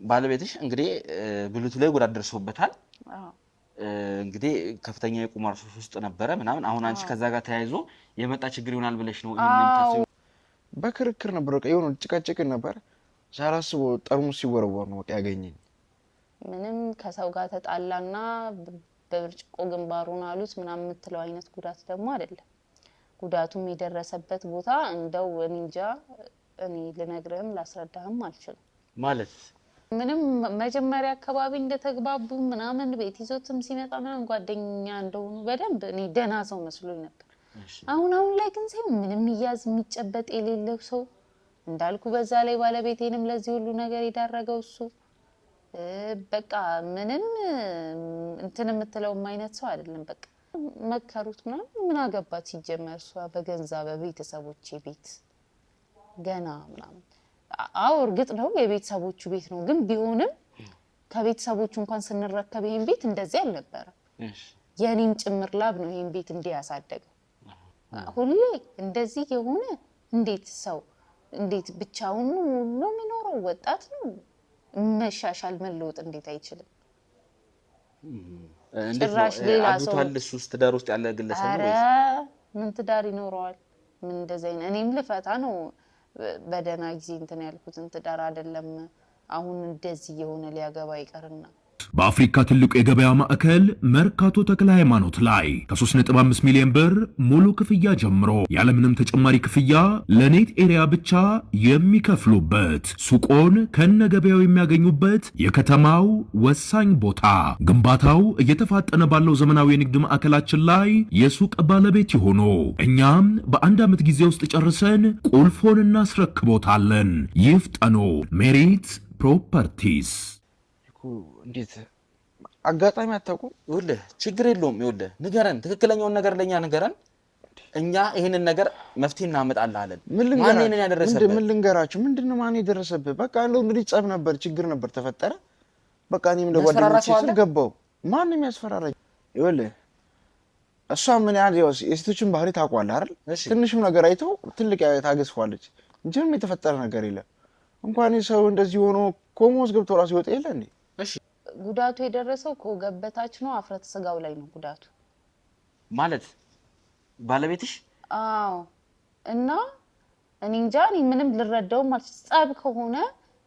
ባለቤትሽ እንግዲህ ብሉቱ ላይ ጉዳት ደርሶበታል እንግዲህ ከፍተኛ የቁማር ሱስ ውስጥ ነበረ ምናምን አሁን አንቺ ከዛ ጋር ተያይዞ የመጣ ችግር ይሆናል ብለሽ ነው ይሄንን ታስቡ በክርክር ነበር በቃ የሆነ ጭቃጭቅ ነበር ሳላስበው ጠርሙስ ሲወረወር ነው በቃ ያገኘኝ ምንም ከሰው ጋር ተጣላና በብርጭቆ ግንባሩን አሉት ምናምን የምትለው አይነት ጉዳት ደግሞ አይደለም ጉዳቱም የደረሰበት ቦታ እንደው እንጃ እኔ ልነግርህም ላስረዳህም አልችልም ማለት ምንም መጀመሪያ አካባቢ እንደተግባቡ ምናምን ቤት ይዞትም ሲመጣ ምናምን ጓደኛ እንደሆኑ በደንብ እኔ ደና ሰው መስሎኝ ነበር አሁን ላይ ግን ምንም ይያዝ የሚጨበጥ የሌለው ሰው እንዳልኩ በዛ ላይ ባለቤቴንም ለዚህ ሁሉ ነገር ይዳረገው እሱ በቃ ምንም እንትን የምትለው አይነት ሰው አይደለም በቃ መከሩት ምን አገባት ሲጀመር እሷ በገንዛ በቤተሰቦቼ ቤት ገና ምናምን አው እርግጥ ነው የቤተሰቦቹ ቤት ነው ግን ቢሆንም ከቤተሰቦቹ እንኳን ስንረከብ ይሄን ቤት እንደዚህ አልነበረ የኔም ጭምር ላብ ነው ይሄን ቤት እንዲያሳደገው ሁሌ እንደዚህ የሆነ እንዴት ሰው እንዴት ብቻውን ነው የሚኖረው ወጣት ነው መሻሻል መለወጥ እንዴት አይችልም ጭራሽ ሌላ ሰው አልሱስ ትዳር ውስጥ ያለ ግለሰብ ነው ወይስ ምን ትዳር ይኖረዋል ምን እንደዚህ እኔም ልፈታ ነው በደና ጊዜ እንትን ያልኩት ትዳር አይደለም አሁን እንደዚህ የሆነ ሊያገባ ይቀርና በአፍሪካ ትልቁ የገበያ ማዕከል መርካቶ ተክለ ሃይማኖት ላይ ከ3.5 ሚሊዮን ብር ሙሉ ክፍያ ጀምሮ ያለምንም ተጨማሪ ክፍያ ለኔት ኤሪያ ብቻ የሚከፍሉበት ሱቆን ከነገበያው የሚያገኙበት የከተማው ወሳኝ ቦታ ግንባታው እየተፋጠነ ባለው ዘመናዊ የንግድ ማዕከላችን ላይ የሱቅ ባለቤት ይሆኑ እኛም በአንድ ዓመት ጊዜ ውስጥ ጨርሰን ቁልፎን እናስረክቦታለን ይፍጠኑ ሜሪት ፕሮፐርቲስ እንዴት አጋጣሚ አታውቁ ይኸውልህ ችግር የለውም ይኸውልህ ንገረን ትክክለኛውን ነገር ለኛ ንገረን እኛ ይሄንን ነገር መፍትሄ እናመጣለን ማንነን ያደረሰበት ምን ልንገራችሁ ምንድነው ማን የደረሰበት በቃ እንደው እንግዲህ ጸብ ነበር ችግር ነበር ተፈጠረ በቃ እኔም ለጓደኞቼ ገባው ማንንም ያስፈራራኝ ይኸውልህ እሷ ምን ያህል የሴቶችን ባህሪ ታውቋለህ አይደል ትንሽም ነገር አይተው ትልቅ ታገስፋለች እንጂ ምንም የተፈጠረ ነገር የለም እንኳን ሰው እንደዚህ ሆኖ ኮሞስ ገብቶ ራሱ ይወጣ የለ እንዴ እሺ ጉዳቱ የደረሰው ከገበታች ነው አፍረት ስጋው ላይ ነው ጉዳቱ ማለት ባለቤትሽ አዎ እና እኔ እንጃ ምንም ልረዳው ማለት ጻብ ከሆነ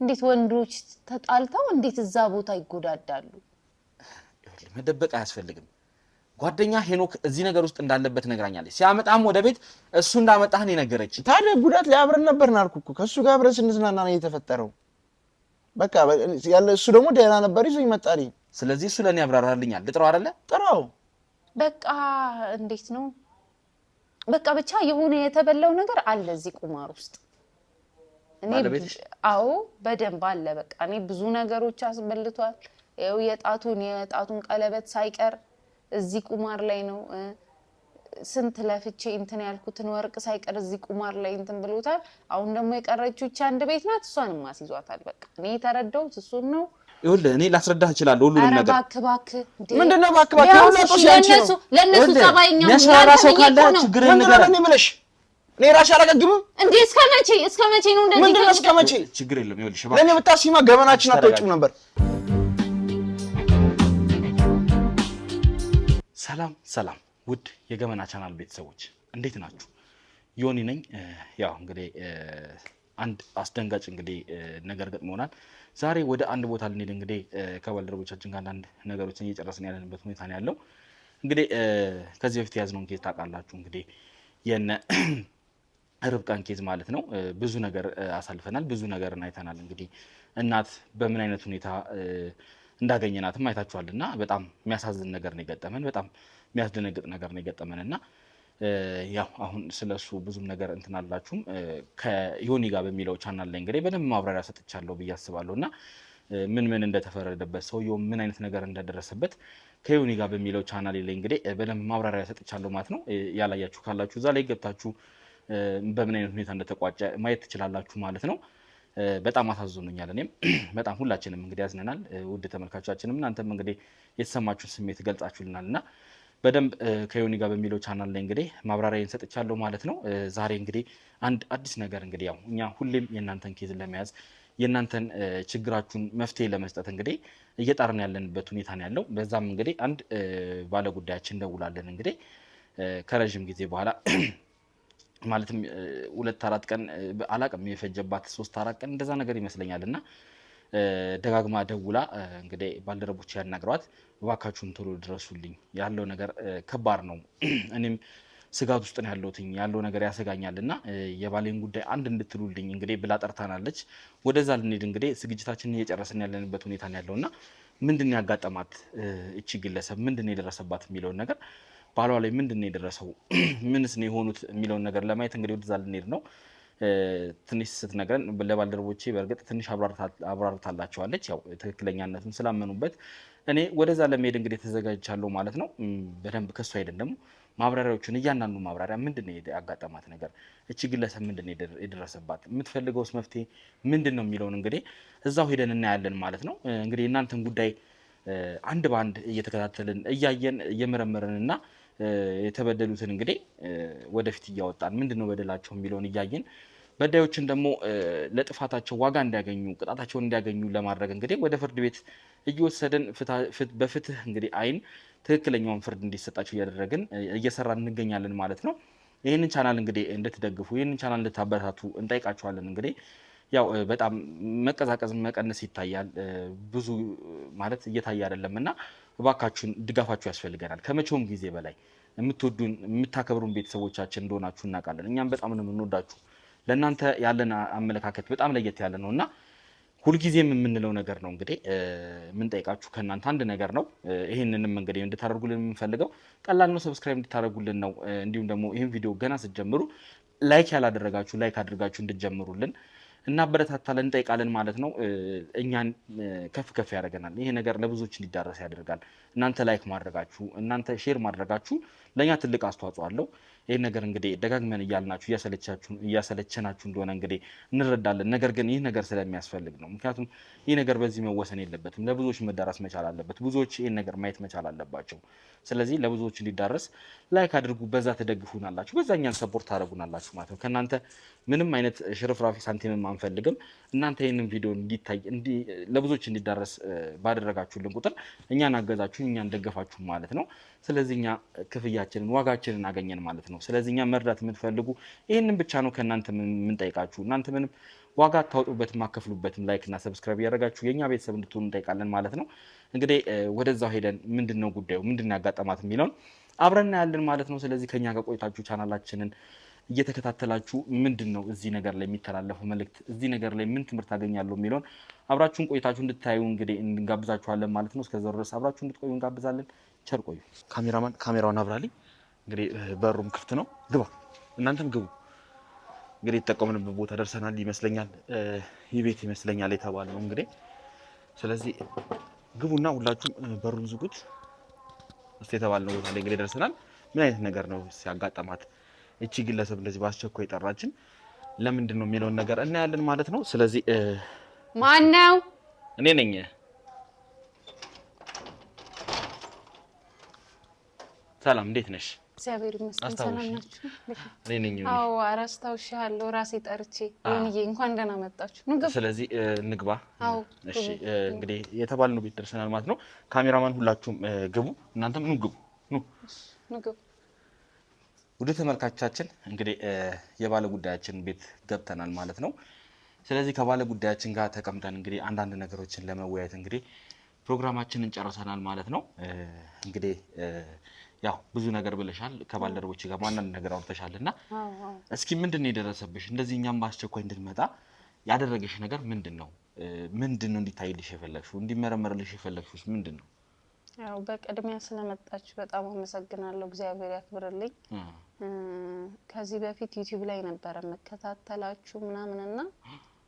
እንዴት ወንዶች ተጣልተው እንዴት እዛ ቦታ ይጎዳዳሉ መደበቅ አያስፈልግም ጓደኛ ሄኖክ እዚህ ነገር ውስጥ እንዳለበት ነግራኛለች ሲያመጣም ወደ ቤት እሱ እንዳመጣህ ነው ነገረች ታዲያ ጉዳት ላይ አብረን ነበርና አልኩ ከሱ ጋር አብረን ስንዝናና ነው የተፈጠረው በቃ ያለ እሱ ደግሞ ደህና ነበር ይዞ ይመጣል ስለዚህ እሱ ለኔ ያብራራልኛል ልጥራው አይደለ ጥራው በቃ እንዴት ነው በቃ ብቻ የሆነ የተበላው ነገር አለ እዚህ ቁማር ውስጥ እኔ አዎ በደንብ አለ በቃ እኔ ብዙ ነገሮች አስበልቷል ይኸው የጣቱን ቀለበት ሳይቀር እዚህ ቁማር ላይ ነው ስንት ለፍቼ እንትን ያልኩትን ወርቅ ሳይቀር እዚህ ቁማር ላይ እንትን ብሎታል አሁን ደግሞ የቀረችው እቺ አንድ ቤት ናት እሷንም ማስይዟታል በቃ እኔ ተረዳው እሱን ነው ይኸውልህ እኔ ላስረዳህ ሁሉንም ነገር አባክባክ ምንድነው ባክባክ ለነሱ ጸባይኛው ያስፈራራው ካለ ችግር ነገር እኔ ምንሽ እኔ ራሴ አላገግምም እንዴ እስከመቼ ነው እንደዚህ ምንድነው እስከመቼ ችግር የለም ይኸውልሽ ለኔ ብታሲማ ገበናችን አትወጪም ነበር ሰላም ውድ የገመና ቻናል ቤተሰቦች እንዴት ናችሁ ዮኒ ነኝ ያው እንግዲህ አንድ አስደንጋጭ እንግዲህ ነገር ገጥሞናል ዛሬ ወደ አንድ ቦታ ልንሄድ እንግዲህ ከባልደረቦቻችን ጋር አንድ ነገሮችን እየጨረስን ያለንበት ሁኔታ ነው ያለው እንግዲህ ከዚህ በፊት ያዝነውን ኬዝ ታውቃላችሁ እንግዲህ የነ ርብቃን ኬዝ ማለት ነው ብዙ ነገር አሳልፈናል ብዙ ነገር አይተናል እንግዲህ እናት በምን አይነት ሁኔታ እንዳገኘናትም አይታችኋልና በጣም የሚያሳዝን ነገር ነው የገጠመን በጣም የሚያስደነግጥ ነገር ነው የገጠመንና ያው አሁን ስለሱ ብዙም ነገር እንትናላችሁም ከዮኒ ጋር በሚለው ቻናል ላይ እንግዲህ በደንብ ማብራሪያ ሰጥቻለሁ ብዬ አስባለሁና ምን እንደተፈረደበት ሰውየው ምን አይነት ነገር እንደደረሰበት ከዮኒ ጋር በሚለው ቻናል ላይ እንግዲህ በደንብ ማብራሪያ ሰጥቻለሁ ማለት ነው ያላያችሁ ካላችሁ እዛ ላይ ገብታችሁ በምን አይነት ሁኔታ እንደተቋጨ ማየት ትችላላችሁ ማለት ነው በጣም አሳዝኖኛል እኔም በጣም ሁላችንም እንግዲህ ያዝነናል ውድ ተመልካቾቻችንም እናንተም እንግዲህ የተሰማችሁን ስሜት ገልጻችሁልናልና በደንብ ከዮኒ ጋር በሚለው ቻናል ላይ እንግዲህ ማብራሪያን ሰጥቻለሁ ማለት ነው ዛሬ እንግዲህ አንድ አዲስ ነገር እንግዲህ ያው እኛ ሁሌም የእናንተን ኬዝ ለመያዝ የእናንተን ችግራችሁን መፍትሄ ለመስጠት እንግዲህ እየጣርን ያለንበት ሁኔታ ነው ያለው። በዛም እንግዲህ አንድ ባለ ጉዳያችን ደውላለን እንግዲህ ከረጅም ጊዜ በኋላ ማለትም 2-4 ቀን አላቅም የፈጀባት 3-4 ቀን እንደዛ ነገር ይመስለኛል እና ደጋግማ ደውላ እንግዲህ ባልደረቦች ያናግሯት እባካችሁን ቶሎ ድረሱልኝ ያለው ነገር ከባድ ነው፣ እኔም ስጋት ውስጥ ነው ያለው ነገር ያሰጋኛልና የባሌን ጉዳይ አንድ እንድትሉልኝ እንግዲህ ብላ ጠርታናለች። ወደዛ ልንሄድ እንግዲህ ዝግጅታችንን እየጨረስን ያለንበት ሁኔታ ነው ያለውና ምንድነው ያጋጠማት እቺ ግለሰብ ምንድነው የደረሰባት የሚለውን ነገር ባሏ ላይ ምንድነው የደረሰው ምንስ ነው የሆኑት የሚለውን ነገር ለማየት እንግዲህ ወደዛ ልንሄድ ነው። ትንሽ ስትነግረን ለባልደረቦቼ በእርግጥ ትንሽ አብራርታላቸዋለች። ያው ትክክለኛነቱን ስላመኑበት እኔ ወደዛ ለመሄድ እንግዲህ ተዘጋጅቻለሁ ማለት ነው። በደንብ ከሱ አይደለም ደግሞ ማብራሪያዎቹን እያንዳንዱ ማብራሪያ ምንድነው ያጋጠማት ነገር እቺ ግለሰብ ምንድነው የደረሰባት የምትፈልገውስ መፍትሄ ምንድነው የሚለውን እንግዲህ እዛው ሄደን እናያለን ማለት ነው። እንግዲህ እናንተን ጉዳይ አንድ በአንድ እየተከታተልን እያየን እየመረመርንና የተበደሉትን እንግዲህ ወደፊት እያወጣን ምንድነው በደላቸው የሚለውን እያየን በዳዮችን ደግሞ ለጥፋታቸው ዋጋ እንዲያገኙ ቅጣታቸውን እንዲያገኙ ለማድረግ እንግዲህ ወደ ፍርድ ቤት እየወሰደን በፍትህ እንግዲህ አይን ትክክለኛውን ፍርድ እንዲሰጣቸው እያደረግን እየሰራን እንገኛለን ማለት ነው። ይህንን ቻናል እንግዲህ እንድትደግፉ ይህንን ቻናል እንድታበረታቱ እንጠይቃችኋለን። እንግዲህ ያው በጣም መቀዛቀዝ መቀነስ ይታያል፣ ብዙ ማለት እየታየ አይደለም እና እባካችሁን ድጋፋችሁ ያስፈልገናል። ከመቼውም ጊዜ በላይ የምትወዱን የምታከብሩን ቤተሰቦቻችን እንደሆናችሁ እናውቃለን። እኛም በጣም ነው የምንወዳችሁ። ለእናንተ ያለን አመለካከት በጣም ለየት ያለ ነው እና ሁልጊዜም የምንለው ነገር ነው። እንግዲህ የምንጠይቃችሁ ከእናንተ አንድ ነገር ነው። ይህንንም እንግዲህ እንድታደርጉልን የምንፈልገው ቀላል ነው፣ ሰብስክራይብ እንድታደርጉልን ነው። እንዲሁም ደግሞ ይህን ቪዲዮ ገና ስትጀምሩ ላይክ ያላደረጋችሁ ላይክ አድርጋችሁ እንድትጀምሩልን እናበረታታለን እንጠይቃለን ማለት ነው። እኛን ከፍ ከፍ ያደርገናል። ይሄ ነገር ለብዙዎች እንዲዳረስ ያደርጋል። እናንተ ላይክ ማድረጋችሁ እናንተ ሼር ማድረጋችሁ ለእኛ ትልቅ አስተዋጽኦ አለው። ይህን ነገር እንግዲህ ደጋግመን እያልናችሁ እያሰለቸናችሁ እንደሆነ እንግዲህ እንረዳለን። ነገር ግን ይህ ነገር ስለሚያስፈልግ ነው። ምክንያቱም ይህ ነገር በዚህ መወሰን የለበትም። ለብዙዎች መዳረስ መቻል አለበት። ብዙዎች ይህን ነገር ማየት መቻል አለባቸው። ስለዚህ ለብዙዎች እንዲዳረስ ላይክ አድርጉ። በዛ ትደግፉናላችሁ፣ በዛ እኛን ሰፖርት ታደርጉናላችሁ ማለት ነው። ከእናንተ ምንም አይነት ሽርፍራፊ ሳንቲምም አንፈልግም። እናንተ ይህንን ቪዲዮ እንዲታይ ለብዙዎች እንዲዳረስ ባደረጋችሁልን ቁጥር እኛን አገዛችሁን፣ እኛን ደገፋችሁ ማለት ነው። ስለዚህ እኛ ክፍያችንን ዋጋችንን አገኘን ማለት ነው። ስለዚህ እኛ መርዳት የምትፈልጉ ይህንን ብቻ ነው ከእናንተ የምንጠይቃችሁ። እናንተ ምንም ዋጋ አታወጡበትም፣ አከፍሉበትም። ላይክ እና ሰብስክራይብ እያደረጋችሁ የእኛ ቤተሰብ እንድትሆኑ እንጠይቃለን ማለት ነው። እንግዲህ ወደዛው ሄደን ምንድነው ጉዳዩ ምንድነው ያጋጠማት የሚለውን አብረን እናያለን ማለት ነው። ስለዚህ ከኛ ጋር ቆይታችሁ ቻናላችንን እየተከታተላችሁ ምንድነው እዚህ ነገር ላይ የሚተላለፈው መልእክት እዚህ ነገር ላይ ምን ትምህርት አገኛለሁ የሚለውን አብራችሁን ቆይታችሁ እንድታዩ እንግዲህ እንጋብዛችኋለን ማለት ነው። እስከዛው ድረስ አብራችሁ እንድትቆዩ እንጋብዛለን። ቸር ቆዩ። ካሜራማን ካሜራውን አብራልኝ። እንግዲህ በሩም ክፍት ነው፣ ግባ፣ እናንተም ግቡ። እንግዲህ የተጠቀምንበት ቦታ ደርሰናል ይመስለኛል። ይህ ቤት ይመስለኛል የተባለው እንግዲህ። ስለዚህ ግቡና ሁላችሁም በሩን ዝጉት። እስቲ የተባልነው ቦታ ላይ እንግዲህ ደርሰናል። ምን አይነት ነገር ነው ሲያጋጠማት እቺ ግለሰብ እንደዚህ በአስቸኳይ ጠራችን ለምንድን ነው የሚለውን ነገር እናያለን ማለት ነው። ስለዚህ ማን ነው? እኔ ነኝ። ሰላም፣ እንዴት ነሽ? እግዚአብሔር ይመስገን። ሰላም ናችሁ? እኔ ነኝ። አዎ፣ አረስታውሻለሁ። ራሴ ጠርቼ ወንዬ እንኳን ደህና መጣችሁ። ንግባ። ስለዚህ ንግባ። አዎ፣ እሺ። እንግዲህ የተባልነው ቤት ደርሰናል ማለት ነው። ካሜራማን ሁላችሁም ግቡ፣ እናንተም ኑ ግቡ። ንግቡ። ወደ ተመልካቾቻችን እንግዲህ የባለ ጉዳያችን ቤት ገብተናል ማለት ነው። ስለዚህ ከባለ ጉዳያችን ጋር ተቀምጠን እንግዲህ አንዳንድ ነገሮችን ለመወያየት እንግዲህ ፕሮግራማችንን ጨርሰናል ማለት ነው። እንግዲህ ያው ብዙ ነገር ብለሻል፣ ከባልደረቦች ጋር አንዳንድ ነገር አውርተሻልና እስኪ ምንድነው የደረሰብሽ? እንደዚህ እኛም በአስቸኳይ እንድንመጣ ያደረገሽ ነገር ምንድነው? ምንድነው እንዲታይልሽ የፈለግሽው? እንዲመረመርልሽ የፈለግሽው ምንድነው? ያው በቅድሚያ ስለመጣችሁ በጣም አመሰግናለሁ። እግዚአብሔር ያክብርልኝ። ከዚህ በፊት ዩቲዩብ ላይ ነበረ መከታተላችሁ ምናምንና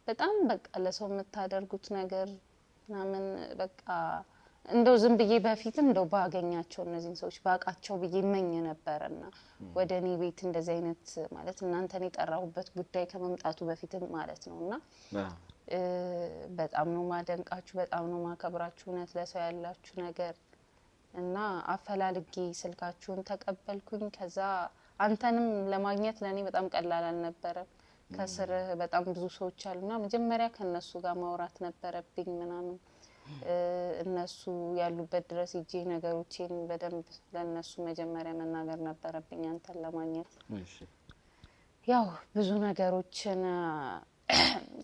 በጣም በቃ ለሰው የምታደርጉት ነገር ምናምን በቃ እንደው ዝም ብዬ በፊትም እንደው ባገኛቸው እነዚህን ሰዎች ባቃቸው ብዬ መኝ ነበርና ወደ እኔ ቤት እንደዚህ አይነት ማለት እናንተን የጠራሁበት ጉዳይ ከመምጣቱ በፊትም ማለት ነውና በጣም ነው ማደንቃችሁ፣ በጣም ነው ማከብራችሁ። እውነት ለሰው ያላችሁ ነገር እና አፈላልጌ ስልካችሁን ተቀበልኩኝ። ከዛ አንተንም ለማግኘት ለኔ በጣም ቀላል አልነበረም። ከስር በጣም ብዙ ሰዎች አሉና መጀመሪያ ከነሱ ጋር ማውራት ነበረብኝ ምናምን እነሱ ያሉበት ድረስ እጄ ነገሮችን በደንብ ለነሱ መጀመሪያ መናገር ነበረብኝ አንተን ለማግኘት። ያው ብዙ ነገሮችን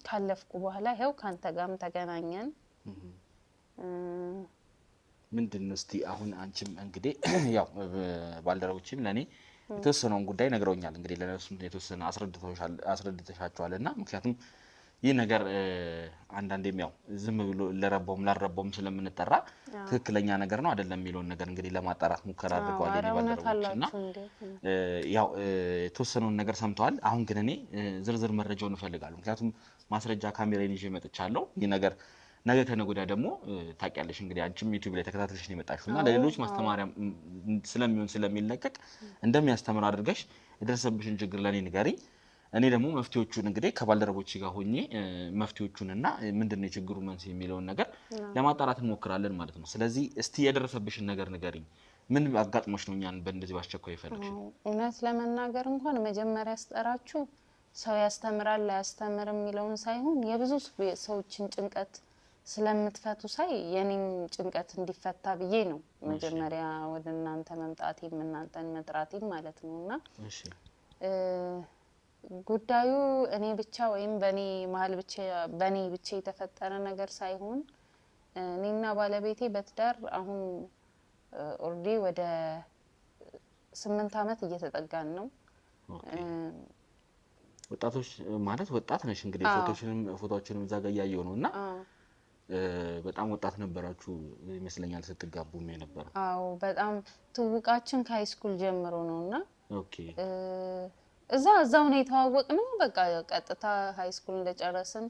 ካለፍኩ በኋላ ይሄው ካንተ ጋርም ተገናኘን። ምንድነው እስቲ አሁን አንቺም እንግዲህ ያው ባልደረቦችም ለኔ የተወሰነውን ጉዳይ ነግረውኛል። እንግዲህ ለነሱም የተወሰነ አስረድተሻቸዋልና ምክንያቱም ይህ ነገር አንዳንዴም ያው ዝም ብሎ ለረቦም ላረቦም ስለምንጠራ ትክክለኛ ነገር ነው አይደለም የሚለውን ነገር እንግዲህ ለማጣራት ሙከራ አድርገዋል ባልደረቦችና ያው የተወሰነውን ነገር ሰምተዋል። አሁን ግን እኔ ዝርዝር መረጃውን እፈልጋለሁ። ምክንያቱም ማስረጃ ካሜራዬን ይዤ መጥቻለሁ። ይህ ነገር ነገ ከነገ ወዲያ ደግሞ ታውቂያለሽ እንግዲህ አንቺም ዩቲዩብ ላይ ተከታተልሽ ነው የመጣሽውና ለሌሎች ማስተማሪያ ስለሚሆን ስለሚለቀቅ እንደሚያስተምር አድርገሽ የደረሰብሽን ችግር ለኔ ንገሪኝ። እኔ ደግሞ መፍትሄዎቹን እንግዲህ ከባልደረቦች ጋር ሆኜ መፍትሄዎቹንና ምንድነው የችግሩ መንስኤ የሚለውን ነገር ለማጣራት እንሞክራለን ማለት ነው። ስለዚህ እስቲ የደረሰብሽን ነገር ንገሪኝ። ምን አጋጥሞሽ ነው እኛን በእንደዚህ ባስቸኳይ ይፈልግሽ? እውነት ለመናገር እንኳን መጀመሪያ አስጠራችሁ ሰው ያስተምራል አያስተምርም የሚለውን ሳይሆን የብዙ ሰዎችን ጭንቀት ስለምትፈቱ ሳይ የኔም ጭንቀት እንዲፈታ ብዬ ነው መጀመሪያ ወደ እናንተ መምጣቴም እናንተን መጥራቴም ማለት ነውና ጉዳዩ እኔ ብቻ ወይም በኔ መሀል ብቻ በኔ ብቻ የተፈጠረ ነገር ሳይሆን እኔና ባለቤቴ በትዳር አሁን ኦልሬዲ ወደ 8 አመት እየተጠጋን ነው። ወጣቶች ማለት ወጣት ነሽ እንግዲህ ፎቶዎችንም እዛ ጋር ያየው ነውና በጣም ወጣት ነበራችሁ ይመስለኛል ስትጋቡም የነበረው? አዎ በጣም ትውቃችን ከሃይስኩል ጀምሮ ነውና ኦኬ እዛው ነው የተዋወቅነው። በቃ ቀጥታ ሃይስኩል እንደጨረስን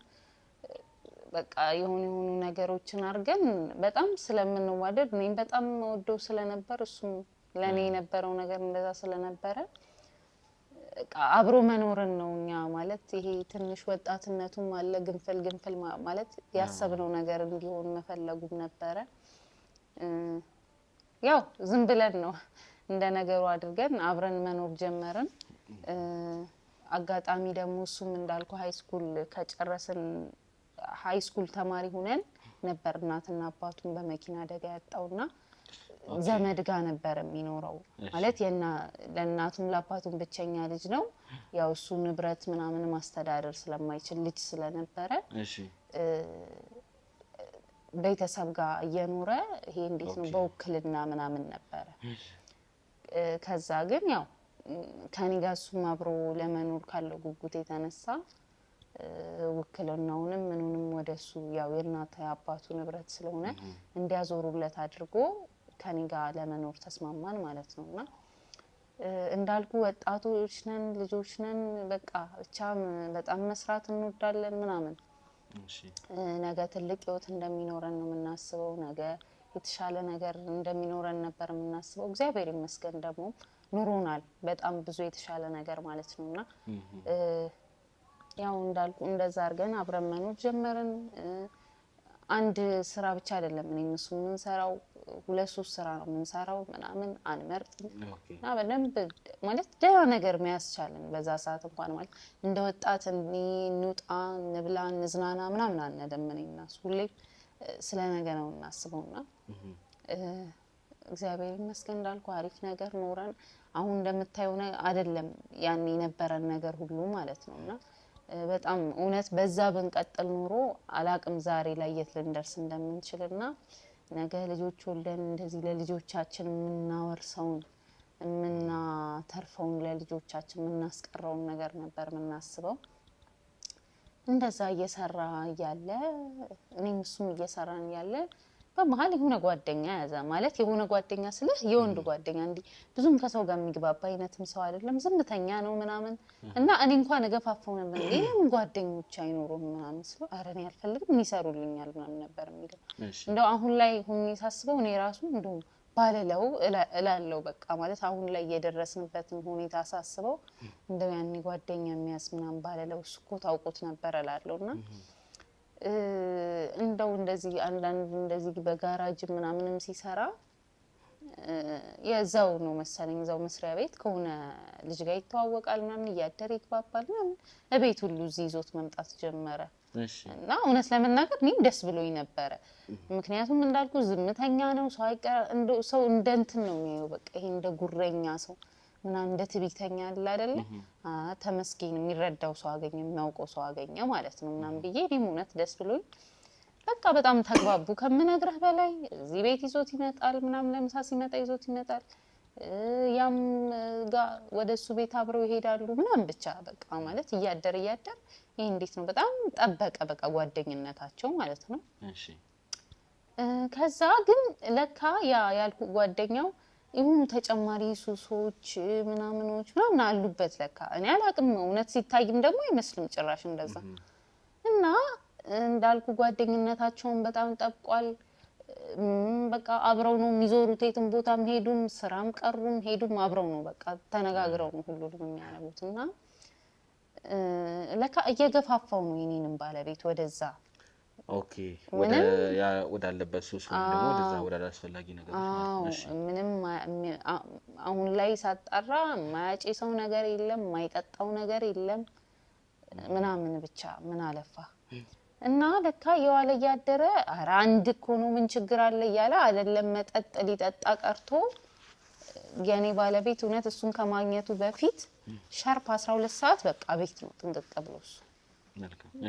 በቃ የሆኑ ነገሮችን አድርገን በጣም ስለምንዋደድ እኔም በጣም ወደው ስለነበር እሱም ለኔ የነበረው ነገር እንደዛ ስለነበረ አብሮ መኖርን ነው እኛ ማለት ይሄ ትንሽ ወጣትነቱም አለ ግንፍል ማለት ያሰብነው ነገር እንዲሆን መፈለጉም ነበረ። ያው ዝም ብለን ነው እንደ ነገሩ አድርገን አብረን መኖር ጀመርን። አጋጣሚ ደግሞ እሱም እንዳልኩ ሃይስኩል ከጨረስን ሃይስኩል ተማሪ ሆነን ነበር እናትና አባቱን በመኪና አደጋ ያጣውና ዘመድ ጋር ነበር የሚኖረው ማለት ለእናቱም ለአባቱም ብቸኛ ልጅ ነው። ያው እሱ ንብረት ምናምን ማስተዳደር ስለማይችል ልጅ ስለነበረ ቤተሰብ ጋር እየኖረ ይሄ እንዴት ነው በውክልና ምናምን ነበረ። ከዛ ግን ያው ከኔ ጋር እሱም አብሮ ለመኖር ካለው ጉጉት የተነሳ ውክልናውንም ምኑንም ወደሱ ያው የእናት አባቱ ንብረት ስለሆነ እንዲያዞሩለት አድርጎ ከኔ ጋር ለመኖር ተስማማን ማለት ነውና እንዳልኩ ወጣቶች ነን ልጆች ነን በቃ ብቻ በጣም መስራት እንወዳለን ምናምን ነገ ትልቅ ህይወት እንደሚኖረን ነው የምናስበው። ነገ የተሻለ ነገር እንደሚኖረን ነበር የምናስበው። እግዚአብሔር ይመስገን ደግሞ ኑሮናል በጣም ብዙ የተሻለ ነገር ማለት ነውና ያው እንዳልኩ እንደዛ አድርገን አብረን መኖር ጀመርን። አንድ ስራ ብቻ አይደለም እኔ እሱ የምንሰራው 2-3 ስራ ነው የምንሰራው ምናምን አንመርጥም እና በደንብ ማለት ደህና ነገር የሚያስቻለን በዛ ሰዓት እንኳን ማለት እንደ ወጣት እንውጣ እንብላ እንዝናና ምናምን አንልም። እኔና እሱ ሁሌ ስለ ነገ ነው እናስበውና እግዚአብሔር ይመስገን እንዳልኩ አሪፍ ነገር ኖረን አሁን እንደምታየው አይደለም ያን የነበረን ነገር ሁሉ ማለት ነውና በጣም እውነት በዛ ብንቀጥል ኖሮ አላቅም ዛሬ ላይ የት ልንደርስ እንደምንችልና ነገ ልጆች ወልደን እንደዚህ ለልጆቻችን የምናወርሰውን የምናተርፈውን ለልጆቻችን የምናስቀረውን ነገር ነበር የምናስበው። እንደዛ እየሰራ ያለ እኔም እሱም እየሰራን ያለ በመሃል የሆነ ጓደኛ ያዘ ማለት የሆነ ጓደኛ ስለህ የወንድ ጓደኛ እንዲ ብዙም ከሰው ጋር የሚግባባ አይነትም ሰው አይደለም ዝምተኛ ነው ምናምን እና እኔ እንኳን እገፋፋው ነበር ለምን ጓደኞች አይኖሩም ምናምን ስለው ኧረ እኔ አልፈልግም ይሰሩልኛል ምናምን ነበር የሚለው። እንደው አሁን ላይ ሆኜ ሳስበው እኔ ራሱ እንደው ባለለው እላለው በቃ ማለት አሁን ላይ የደረስንበትን ሁኔታ ሳስበው እንደው ያኔ ጓደኛ የሚያስ ምናምን ባለለው እኮ ታውቁት ነበር እላለውና እንደው እንደዚህ አንዳንድ እንደዚህ በጋራጅ ምናምንም ሲሰራ የዛው ነው መሰለኝ እዛው መስሪያ ቤት ከሆነ ልጅ ጋር ይተዋወቃል ምናምን እያደረ ይግባባል ምናምን እቤት ሁሉ እዚህ ይዞት መምጣት ጀመረ እና እውነት ለመናገር እኔም ደስ ብሎኝ ነበረ ምክንያቱም እንዳልኩ ዝምተኛ ነው ሰው እንደንትን ነው የሚያየው በቃ ይሄ እንደ ጉረኛ ሰው ምናምን እንደ ትዕቢተኛ አይደል አይደለ ተመስገን የሚረዳው ሰው አገኘ የሚያውቀው ሰው አገኘ ማለት ነው ምናምን ብዬ እኔም እውነት ደስ ብሎኝ በቃ በጣም ተግባቡ ከመነግረህ በላይ እዚህ ቤት ይዞት ይመጣል ምናምን ለምሳ ሲመጣ ይዞት ይመጣል ያም ጋር ወደሱ ቤት አብረው ይሄዳሉ ምናምን ብቻ በቃ ማለት እያደር ይሄ እንዴት ነው በጣም ጠበቀ በቃ ጓደኝነታቸው ማለት ነው እሺ ከዛ ግን ለካ ያልኩ ጓደኛው ይሁን ተጨማሪ ሱሶች ምናምኖች ምናምን አሉበት ለካ እኔ አላቅም እውነት ሲታይም ደግሞ አይመስልም ጭራሽ እንደዛ እና እንዳልኩ ጓደኝነታቸውን በጣም ጠብቋል በቃ አብረው ነው የሚዞሩት የትም ቦታም ሄዱም ስራም ቀሩም ሄዱም አብረው ነው በቃ ተነጋግረው ነው ሁሉንም የሚያደርጉትና ለካ እየገፋፋው ነው የኔንም ባለቤት ወደዛ ኦኬ ወደ አለበት ሱስ ደግሞ ወደዛ ወደ አስፈላጊ ነገር ማለት ነው ምንም አሁን ላይ ሳጣራ ማያጨሰው ነገር የለም ማይጠጣው ነገር የለም ምናምን ብቻ ምን አለፋ እና ለካ የዋለ ያደረ አንድ እኮ ነው ምን ችግር አለ ያለ አይደለም መጠጥ ሊጠጣ ቀርቶ የኔ ባለቤት እውነት እሱን ከማግኘቱ በፊት ሻርፕ 12 ሰዓት በቃ ቤት ነው ጥንቅቅ ብሎስ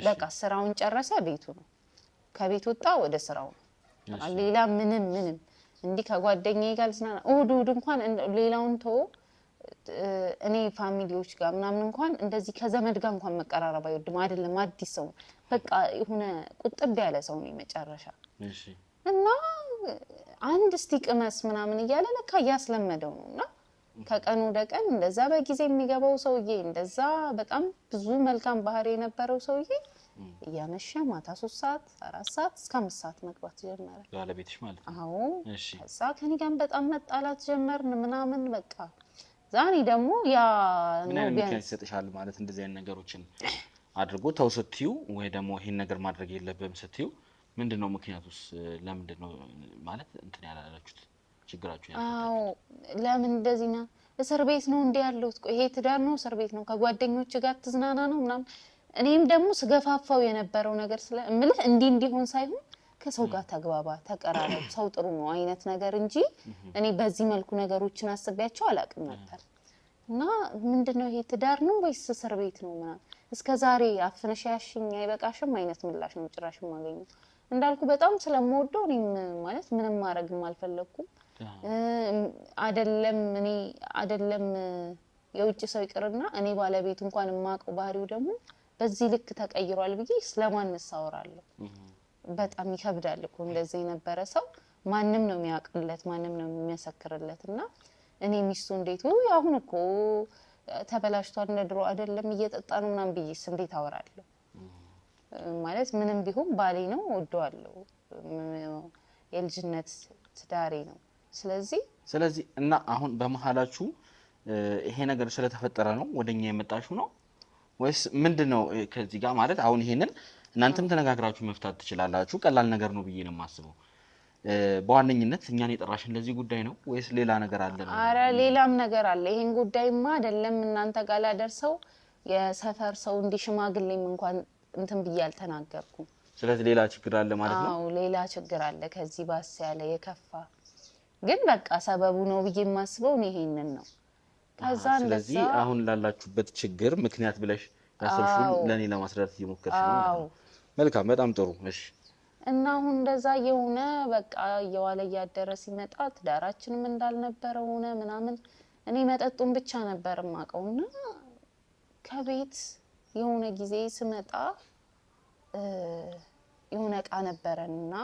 በቃ ስራውን ጨረሰ ቤቱ ነው ከቤት ወጣ ወደ ስራው ነው ሌላ ምንም እንዲ ከጓደኛዬ ጋር ዝናና እሁድ እንኳን ሌላውን ተው እኔ ፋሚሊዎች ጋር ምናምን እንኳን እንደዚህ ከዘመድ ጋር እንኳን መቀራረብ አይወድም አይደለም አዲስ ሰው በቃ የሆነ ቁጥብ ያለ ሰው ነው መጨረሻ እሺ እና አንድ ስቲቅመስ ምናምን እያለ ለካ ያስለመደው ነውና ከቀን ወደ ቀን እንደዛ በጊዜ የሚገባው ሰውዬ እንደዛ በጣም ብዙ መልካም ባህሪ የነበረው ሰውዬ እያመሸ ማታ 3 ሰዓት 4 ሰዓት እስከ 5 ሰዓት መግባት ጀመረ ባለቤትሽ ማለት ነው አዎ እሺ ከዛ ከኔ ጋር በጣም መጣላት ጀመርን ምናምን በቃ ዛኔ ደግሞ ያ ነው ቢያንስ ይሰጥሻል ማለት እንደዚህ አይነት ነገሮችን አድርጎ ተውሰትዩ ወይ ደግሞ ይሄን ነገር ማድረግ የለበም ስትዩ ምንድነው ምክንያቱስ ለምንድነው ማለት እንትን ያላላችሁት ችግራችሁ አዎ ለምን እንደዚህ ነው እስር ቤት ነው እንዴ ያለው ይሄ ትዳር ነው እስር ቤት ነው ከጓደኞች ጋር ትዝናና ነው ምናምን እኔም ደግሞ ስገፋፋው የነበረው ነገር ስለምልህ እንዲሆን ሳይሆን ከሰው ጋር ተግባባ ተቀራረብ ሰው ጥሩ ነው አይነት ነገር እንጂ እኔ በዚህ መልኩ ነገሮችን አስቤያቸው አላቅም ነበር እና ምንድነው ይሄ ትዳር ነው ወይስ እስር ቤት ነው ማለት እስከዛሬ አፍነሽ ያሽኝ አይበቃሽም አይነት ምላሽ ነው ጭራሽ ማገኘው እንዳልኩ በጣም ስለምወደው እኔም ማለት ምንም ማድረግም አልፈለኩም አይደለም የውጭ ሰው ይቅርና እኔ ባለቤት እንኳን ማቀው ባህሪው ደግሞ በዚህ ልክ ተቀይሯል ብዬ ስለማንስ አወራለሁ በጣም ይከብዳል እኮ እንደዚህ የነበረ ሰው ማንንም ነው የሚያቀለት ማንንም ነው የሚያሰክርለትና እኔ ሚስቱ እንዴት አሁን እኮ ተበላሽቷል እንደድሮ አይደለም እየጠጣ ነው ምናምን ብዬስ እንዴት አወራለሁ ማለት ምንም ቢሆን ባሌ ነው ወደዋለሁ የልጅነት ትዳሬ ነው ስለዚህ እና አሁን በመሐላችሁ ይሄ ነገር ስለተፈጠረ ነው ወደኛ የመጣችሁ ነው ወይስ ምንድነው ከዚህ ጋር ማለት አሁን ይሄንን እናንተም ተነጋግራችሁ መፍታት ትችላላችሁ ቀላል ነገር ነው ብዬ ነው የማስበው በዋነኝነት እኛን የጠራሽን ለዚህ ጉዳይ ነው ወይስ ሌላ ነገር አለ ነው አረ ሌላም ነገር አለ ይሄን ጉዳይማ አይደለም እናንተ ጋር ላደርሰው የሰፈር ሰው እንዲሽማግሌም እንኳን እንትን ብያል ተናገርኩ ስለዚህ ሌላ ችግር አለ ማለት ነው አዎ ሌላ ችግር አለ ከዚህ ባስ ያለ የከፋ ግን በቃ ሰበቡ ነው ብዬ የማስበው ነው ይሄንን ነው ከዛ ስለዚህ አሁን ላላችሁበት ችግር ምክንያት ብለሽ ያሰብሽው ለኔ ለማስረዳት እየሞከርሽ ነው መልካም በጣም ጥሩ እሺ እና አሁን እንደዛ የሆነ በቃ የዋለ ያደረ ሲመጣ ትዳራችንም እንዳልነበረ ሆነ ምናምን እኔ መጠጡን ብቻ ነበር ማቀውና ከቤት የሆነ ጊዜ ስመጣ የሆነ ቃ ነበርና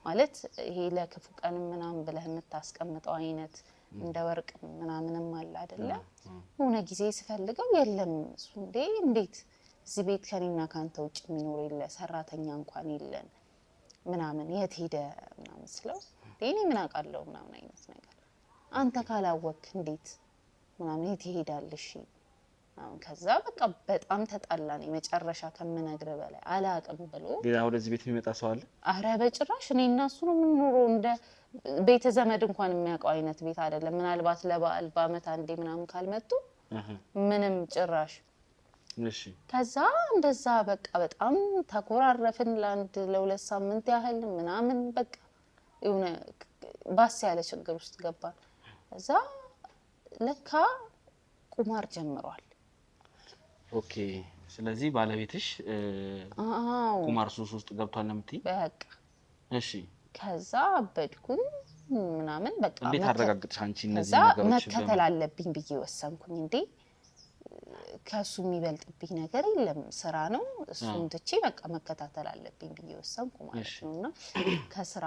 ማለት ይሄ ለክፉ ቀን ምናምን ብለህ የምታስቀምጠው አይነት እንደ ወርቅ ምናምንም አለ አይደለ የሆነ ጊዜ ስፈልገው የለም እሱ እንዴት እዚህ ቤት ከኔና ካንተ ውጭ የሚኖር የለ ሰራተኛ እንኳን የለን ምናምን የት ሄደ ምናምን ስለው እኔ ምን አውቃለሁ ምናምን አይነት ነገር አንተ ካላወክ እንዴት ምናምን የት ይሄዳልሽ ከዛ በቃ በጣም ተጣላን መጨረሻ ከመነግር በላይ አላቅም ብሎ ሌላ ወደዚህ ቤት የሚመጣ ሰው አለ አረ በጭራሽ እኔና እሱ ነው የምንኖረው እንደ ቤተ ዘመድ እንኳን የሚያውቀው አይነት ቤት አይደለም። ምናልባት ለበዓል በአመት አንዴ ምናምን ካልመጡ ምንም ጭራሽ። እሺ ከዛ እንደዛ በቃ በጣም ተኮራረፍን ለሁለት ሳምንት ያህል ምናምን በቃ የሆነ ባስ ያለ ችግር ውስጥ ገባን። ከዛ ለካ ቁማር ጀምሯል። ኦኬ ስለዚህ ባለቤትሽ ቁማር ሱስ ውስጥ ገብቷል ነው የምትይ? በቃ እሺ ከዛ አበድኩኝ ምናምን በቃ እንዴት አረጋግጥሽ አንቺ እነዚህ ከዛ ነገሮች መከተል አለብኝ ብዬ ወሰንኩኝ። እንዴ ከሱ የሚበልጥብኝ ነገር የለም ስራ ነው እሱን ትቼ በቃ መከታተል አለብኝ ብዬ ወሰንኩ ማለት ነውና ከስራ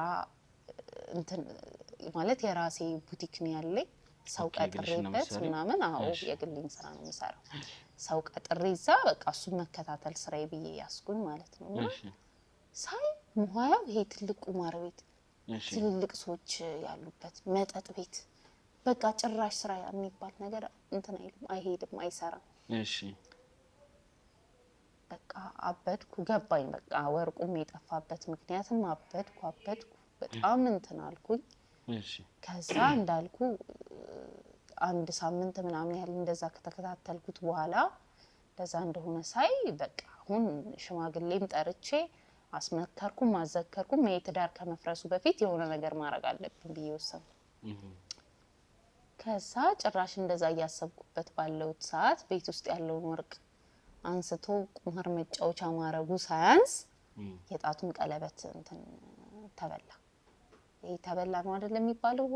እንትን ማለት የራሴ ቡቲክ ነው ያለኝ ሰው ቀጥሬበት ምናምን የግልኝ ስራ ነው የምሰራው። ሰው ቀጥሬዛ በቃ እሱ መከታተል ስራዬ ብዬ ያስኩኝ ማለት ነውና ሳይ ሙሃያው ይሄ ትልቅ ቁማር ቤት ትልልቅ ሰዎች ያሉበት መጠጥ ቤት በቃ ጭራሽ ስራ የሚባል ነገር እንትን አይሄድም አይሰራም። እሺ በቃ አበድኩ ገባኝ። በቃ ወርቁም የጠፋበት ምክንያትም አበድኩ በጣም እንትን አልኩኝ። እሺ ከዛ እንዳልኩ አንድ ሳምንት ምናምን ያህል እንደዛ ከተከታተልኩት በኋላ እንደዛ እንደሆነ ሳይ በቃ አሁን ሽማግሌም ጠርቼ አስመከርኩም አዘከርኩም የትዳር ከመፍረሱ በፊት የሆነ ነገር ማድረግ አለብኝ ብዬ ወሰንኩ። ከዛ ጭራሽ እንደዛ እያሰብኩበት ባለው ሰዓት ቤት ውስጥ ያለውን ወርቅ አንስቶ ቁማር መጫወቻ ማረጉ ሳያንስ የጣቱን ቀለበት እንትን ተበላ። ይሄ ተበላ ነው አይደል የሚባለው?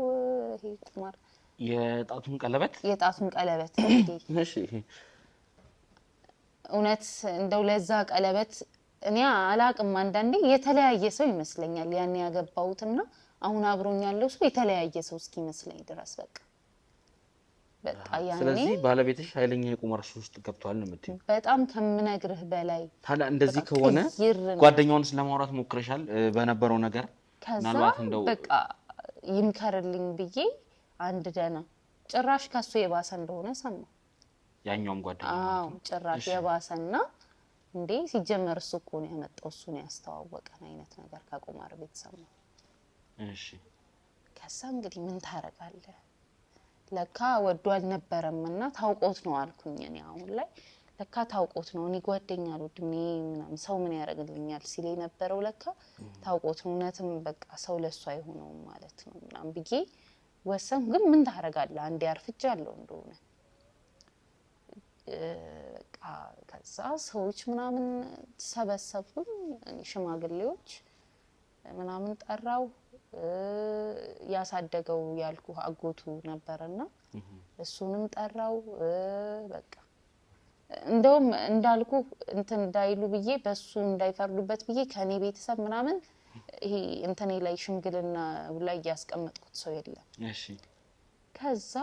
ይሄ ቁማር የጣቱን ቀለበት እሺ እውነት እንደው ለዛ ቀለበት እኔ አላቅም። አንዳንዴ የተለያየ ሰው ይመስለኛል ያን ያገባውትና አሁን አብሮኝ ያለው ሰው የተለያየ ሰው እስኪመስለኝ ድረስ በቃ ያኔ ስለዚህ ባለቤትሽ ኃይለኛ የቁማር ሱስ ውስጥ ገብቷል ነው የምትይው? በጣም ከምነግርህ በላይ። ታዲያ እንደዚህ ከሆነ ጓደኛውንስ ለማውራት ሞክረሻል በነበረው ነገር? ምናልባት እንደው በቃ ይምከርልኝ ብዬ አንድ ደና ጭራሽ ከሱ የባሰ እንደሆነ ሰማሁ። ያኛውም ጓደኛ ጭራሽ የባሰና እንዴ ሲጀመር እሱ እኮ ነው ያመጣው እሱ ነው ያስተዋወቀን አይነት ነገር ከቁማር ቤት ሰማሁ። እሺ ከዛ እንግዲህ ምን ታረጋለህ ለካ ወዶ አልነበረምና ታውቆት ነው አልኩኝ። እኔ አሁን ላይ ለካ ታውቆት ነው እኔ ጓደኛ አልወድም ምናምን ሰው ምን ያደርግልኛል ሲል የነበረው ለካ ታውቆት ነው እውነትም በቃ ሰው ለሱ አይሆነውም ማለት ነው ምናምን ብዬ ወሰን። ግን ምን ታረጋለህ አንዴ አርፍጃለሁ እንደሆነ በቃ ከዛ ሰዎች ምናምን ተሰበሰቡኝ። እኔ ሽማግሌዎች ምናምን ጠራው። ያሳደገው ያልኩ አጎቱ ነበርና እሱንም ጠራው። በቃ እንደውም እንዳልኩ እንትን እንዳይሉ ብዬ በሱ እንዳይፈርዱበት ብዬ ከኔ ቤተሰብ ምናምን ይሄ እንትኔ ላይ ሽምግልና ላይ ያስቀመጥኩት ሰው የለም። እሺ ከዛ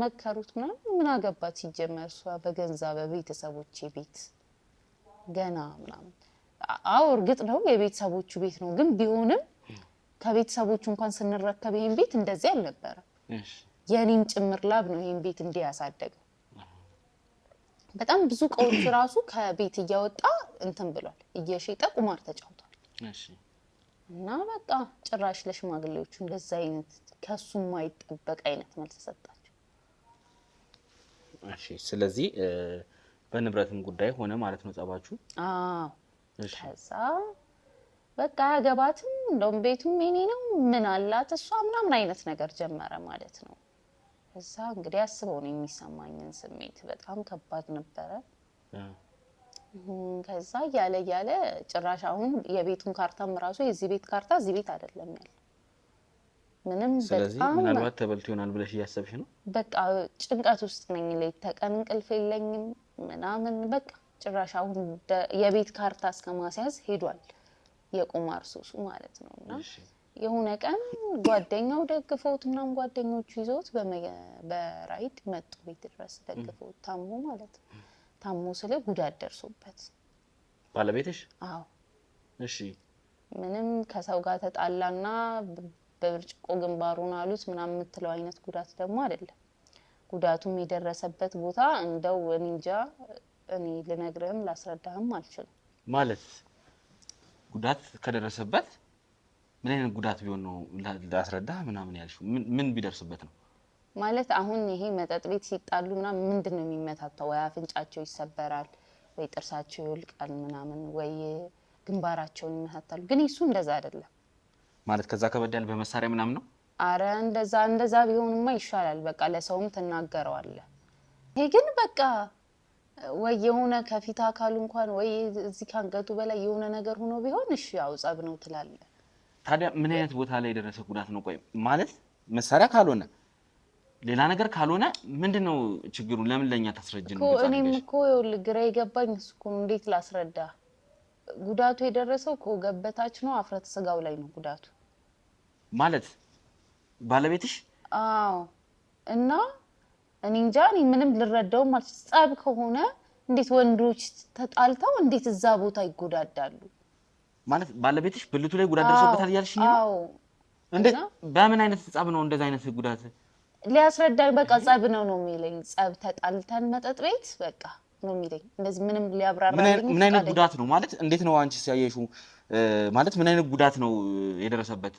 መከሩት ምናምን ምን አገባት ሲጀመር እሷ በገንዛ በቤተሰቦቼ ቤት ገና ምናምን። እርግጥ ነው የቤተሰቦቹ ቤት ነው፣ ግን ቢሆንም ከቤተሰቦቹ እንኳን ስንረከብ ይሄን ቤት እንደዚህ አልነበረ። የኔም ጭምር ላብ ነው ይሄን ቤት እንዲያሳደገው። በጣም ብዙ ቀውጭ ራሱ ከቤት እያወጣ እንትን ብሏል፣ እየሸጠ ቁማር ተጫውቷል። እና በቃ ጭራሽ ለሽማግሌዎቹ እንደዛ አይነት ከሱ ማይጠበቅ አይነት መልስ ሰጣቸው። እሺ ስለዚህ በንብረትም ጉዳይ ሆነ ማለት ነው ጸባችሁ? ከዛ በቃ ያገባትም እንደውም ቤቱም የኔ ነው ምን አላት እሷ ምናምን አይነት ነገር ጀመረ ማለት ነው። ከዛ እንግዲህ አስበው ነው የሚሰማኝን ስሜት በጣም ከባድ ነበረ። ከዛ ያለ ጭራሽ አሁን የቤቱን ካርታም ራሱ የዚህ ቤት ካርታ እዚህ ቤት አይደለም ያለው ምንም። ስለዚህ ምናልባት ተበልቶ ይሆናል ብለሽ እያሰብሽ ነው? በቃ ጭንቀት ውስጥ ነኝ። ሌት ተቀን እንቅልፍ የለኝም ምናምን በቃ ጭራሽ አሁን የቤት ካርታ እስከማስያዝ ሄዷል የቁማር ሱሱ ማለት ነውና የሆነ ቀን ጓደኛው ደግፈውት ምናምን ጓደኞቹ ይዘውት በራይድ መጡ ቤት ድረስ ደግፈውት ታሞ ማለት ነው። ታሞ ስለ ጉዳት ደርሶበት ባለቤትሽ? አዎ። እሺ ምንም ከሰው ጋር ተጣላና በብርጭቆ ግንባሩን አሉት ምናምን የምትለው አይነት ጉዳት ደግሞ አይደለም። ጉዳቱም የደረሰበት ቦታ እንደው እንጃ እኔ ልነግርህም ላስረዳህም አልችልም። ማለት ጉዳት ከደረሰበት ምን አይነት ጉዳት ቢሆን ነው ላስረዳ ምናምን ያልሽው? ምን ቢደርስበት ነው ማለት? አሁን ይሄ መጠጥ ቤት ሲጣሉ ምናምን ምንድነው የሚመታተው? ወይ አፍንጫቸው ይሰበራል፣ ወይ ጥርሳቸው ይወልቃል ምናምን፣ ወይ ግንባራቸውን ይመታታሉ። ግን እሱ እንደዛ አይደለም ማለት ከዛ ከበድ ያለ በመሳሪያ ምናምን ነው። አረ እንደዛ ቢሆንማ ይሻላል። በቃ ለሰውም ትናገረዋለህ። ይሄ ግን በቃ ወይ የሆነ ከፊት አካሉ እንኳን ወይ እዚህ ካንገቱ በላይ የሆነ ነገር ሆኖ ቢሆን እሺ ያው ጸብ ነው ትላለህ። ታዲያ ምን አይነት ቦታ ላይ የደረሰ ጉዳት ነው? ቆይ ማለት መሳሪያ ካልሆነ ሌላ ነገር ካልሆነ ምንድነው ችግሩ? ለምን ለኛ ታስረጅን ነው? እኔም እኮ ይኸውልህ ግራ የገባኝ እሱ እኮ ነው። እንዴት ላስረዳ? ጉዳቱ የደረሰው ከወገብ በታች ነው፣ አፍረተ ስጋው ላይ ነው ጉዳቱ። ማለት ባለቤትሽ? አዎ። እና እኔ እንጃ እኔ ምንም ልረዳው ማለት ጸብ ከሆነ እንዴት ወንዶች ተጣልተው እንዴት እዛ ቦታ ይጎዳዳሉ? ማለት ባለቤትሽ ብልቱ ላይ ጉዳት ደርሶበታል እያልሽኝ ነው? አዎ። እንዴት በምን አይነት ጸብ ነው እንደዛ አይነት ጉዳት? ሊያስረዳኝ በቃ ጸብ ነው የሚለኝ። ጸብ ተጣልተን መጠጥ ቤት በቃ ነው የሚለኝ። እንደዚህ ምንም ሊያብራራልኝ ምን አይነት ጉዳት ነው ማለት? እንዴት ነው አንቺ ሲያየሽው? ማለት ምን አይነት ጉዳት ነው የደረሰበት?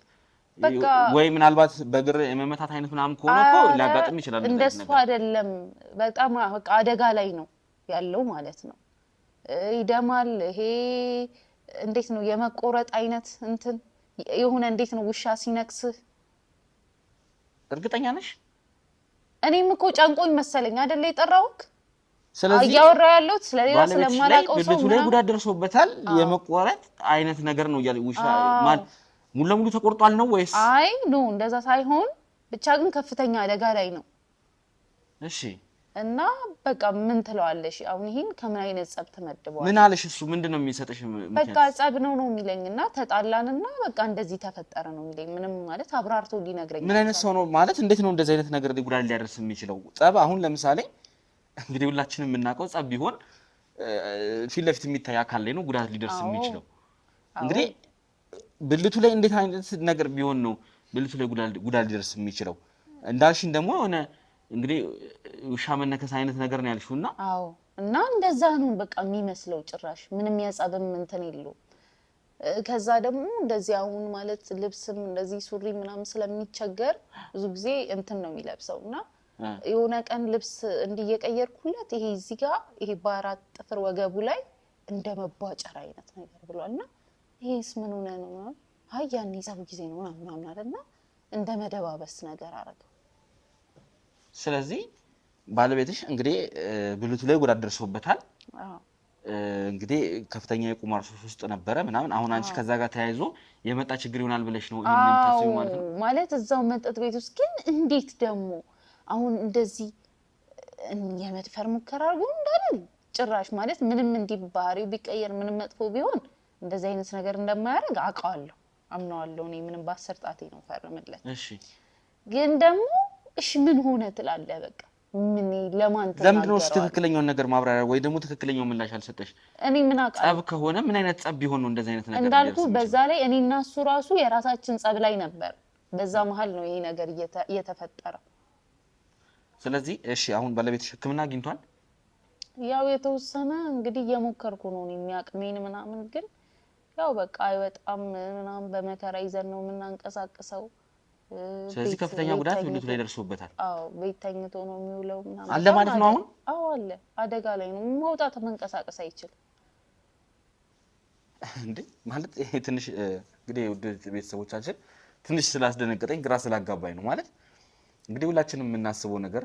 በቃ ወይ ምናልባት በግር የመመታት አይነት ምናምን ከሆነ እኮ ሊያጋጥም ይችላል። እንደሱ አይደለም። በጣም በቃ አደጋ ላይ ነው ያለው ማለት ነው። ይደማል። ይሄ እንዴት ነው የመቆረጥ አይነት እንትን የሆነ እንዴት ነው ውሻ ሲነክስህ? እርግጠኛ ነሽ? እኔም እኮ ጨንቆኝ መሰለኝ አይደለ የጠራሁት። ስለዚህ እያወራ ያለሁት ስለሌላ ስለማላውቀው ሰው ብልቱ ላይ ጉዳት ደርሶበታል የመቆረጥ አይነት ነገር ነው እያለ ውሻ ማለት ሙሉ ለሙሉ ተቆርጧል ነው ወይስ? አይ ኖ እንደዛ ሳይሆን ብቻ ግን ከፍተኛ አደጋ ላይ ነው። እሺ። እና በቃ ምን ትለዋለሽ? አሁን ይሄን ከምን አይነት ጸብ ተመድበዋል? ምን አለሽ? እሱ ምንድነው የሚሰጥሽ? በቃ ጸብ ነው የሚለኝና ተጣላንና በቃ እንደዚህ ተፈጠረ ነው የሚለኝ። ምንም ማለት አብራርቶ ሊነግረኝ። ምን አይነት ሰው ነው ማለት? እንዴት ነው እንደዚህ አይነት ነገር ጉዳት ሊያደርስ የሚችለው? ጸብ አሁን ለምሳሌ እንግዲህ ሁላችንም የምናውቀው ጸብ ቢሆን ፊት ለፊት የሚታይ አካል ላይ ነው ጉዳት ሊደርስ የሚችለው። እንግዲህ ብልቱ ላይ እንዴት አይነት ነገር ቢሆን ነው ብልቱ ላይ ጉዳት ሊደርስ የሚችለው? እንዳልሽኝ ደግሞ ሆነ እንግዲህ ውሻ መነከስ አይነት ነገር ነው ያልሽውና። አዎ። እና እንደዛ ነው በቃ የሚመስለው። ጭራሽ ምንም ያጸብም እንትን የለው። ከዛ ደግሞ እንደዚህ አሁን ማለት ልብስም እንደዚህ ሱሪ ምናምን ስለሚቸገር ብዙ ጊዜ እንትን ነው የሚለብሰውና የሆነ ቀን ልብስ እንዲየቀየርኩለት ይሄ እዚህ ጋር ይሄ በአራት ጥፍር ወገቡ ላይ እንደመቧጨር አይነት ነገር ብሏልና ይሄስ ምን ሆነ ነው? አይ ያኔ ጸብ ጊዜ ነው ምናምን አይደልና እንደ መደባበስ ነገር አረገው። ስለዚህ ባለቤትሽ እንግዲህ ብልቱ ላይ ጉዳት ደርሶበታል። እንግዲህ ከፍተኛ የቁማር ሱስ ውስጥ ነበረ ምናምን። አሁን አንቺ ከዛ ጋር ተያይዞ የመጣ ችግር ይሆናል ብለሽ ነው ይሄንን ታስቢው ማለት ነው? ማለት እዛው መጠጥ ቤት ውስጥ ግን እንዴት ደግሞ አሁን እንደዚህ የመድፈር ሙከራ አድርጎ እንዳለን ጭራሽ ማለት ምንም እንዲህ ባህሪው ቢቀየር ምንም መጥፎ ቢሆን እንደዚህ አይነት ነገር እንደማያደርግ አውቀዋለሁ፣ አምነዋለሁ። እኔ ምንም በአስር ጣቴ ነው ፈርምለት። እሺ። ግን ደግሞ እሺ ምን ሆነ ትላለህ? በቃ ምን ለማን ተናገረ? ለምንድን ነው ትክክለኛውን ነገር ማብራሪያ ወይ ደግሞ ትክክለኛው ምላሽ አልሰጠሽ? እኔ ምን አውቃለሁ? ጸብ ከሆነ ምን አይነት ጸብ ቢሆን ነው እንደዚህ አይነት ነገር እንዳልኩ በዛ ላይ እኔና እሱ ራሱ የራሳችን ጸብ ላይ ነበር። በዛ መሀል ነው ይሄ ነገር እየተፈጠረው። ስለዚህ እሺ አሁን ባለቤትሽ ሕክምና አግኝቷል? ያው የተወሰነ እንግዲህ እየሞከርኩ ነው የሚያቅሜን ምናምን፣ ግን ያው በቃ አይወጣም ምናምን በመከራ ይዘን ነው የምናንቀሳቅሰው። ስለዚህ ከፍተኛ ጉዳት ብልቱ ላይ ደርሶበታል። አዎ ቤት ተኝቶ ነው የሚውለው ምናምን አለ ማለት ነው አሁን? አዎ አለ። አደጋ ላይ ነው፣ መውጣት መንቀሳቀስ አይችልም። እንዴ ማለት ይሄ ትንሽ እንግዲህ ውድ ቤተሰቦቻችን ትንሽ ስላስደነገጠኝ ግራ ስላጋባኝ ነው ማለት እንግዲህ ሁላችንም የምናስበው ነገር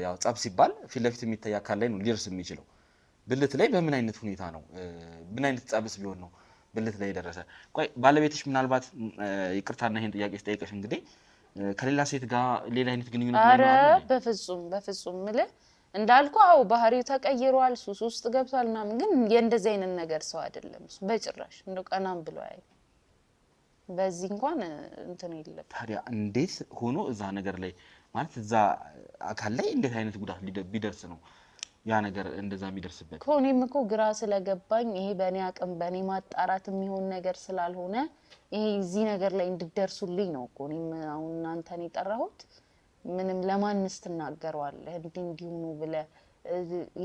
ያው ጸብ ሲባል ፊት ለፊት የሚታይ አካል ላይ ነው ሊደርስ የሚችለው። ብልት ላይ በምን አይነት ሁኔታ ነው? ምን አይነት ጸብስ ቢሆን ነው ብልት ላይ ደረሰ? ቆይ ባለቤትሽ ምናልባት ይቅርታና ይሄን ጥያቄ ስጠይቅሽ እንግዲህ ከሌላ ሴት ጋር ሌላ አይነት ግንኙነት አረ በፍጹም ምልህ እንዳልኩ አው ባህሪው ተቀይሯል፣ ሱስ ውስጥ ገብቷል ምናምን፣ ግን የእንደዚህ አይነት ነገር ሰው አይደለም እሱ በጭራሽ። እንደው ቀናም ብሎ አይ በዚህ እንኳን እንትን የለም። ታዲያ እንዴት ሆኖ እዛ ነገር ላይ ማለት እዛ አካል ላይ እንዴት አይነት ጉዳት ቢደርስ ነው ያ ነገር እንደዛ የሚደርስበት? ኮኔም እኮ ግራ ስለገባኝ ይሄ በእኔ አቅም በእኔ ማጣራት የሚሆን ነገር ስላልሆነ ይሄ እዚህ ነገር ላይ እንድደርሱልኝ ነው እኮ እኔም አሁን እናንተን የጠራሁት። ምንም ለማንስ ትናገረዋለህ እንዲሁ ብለህ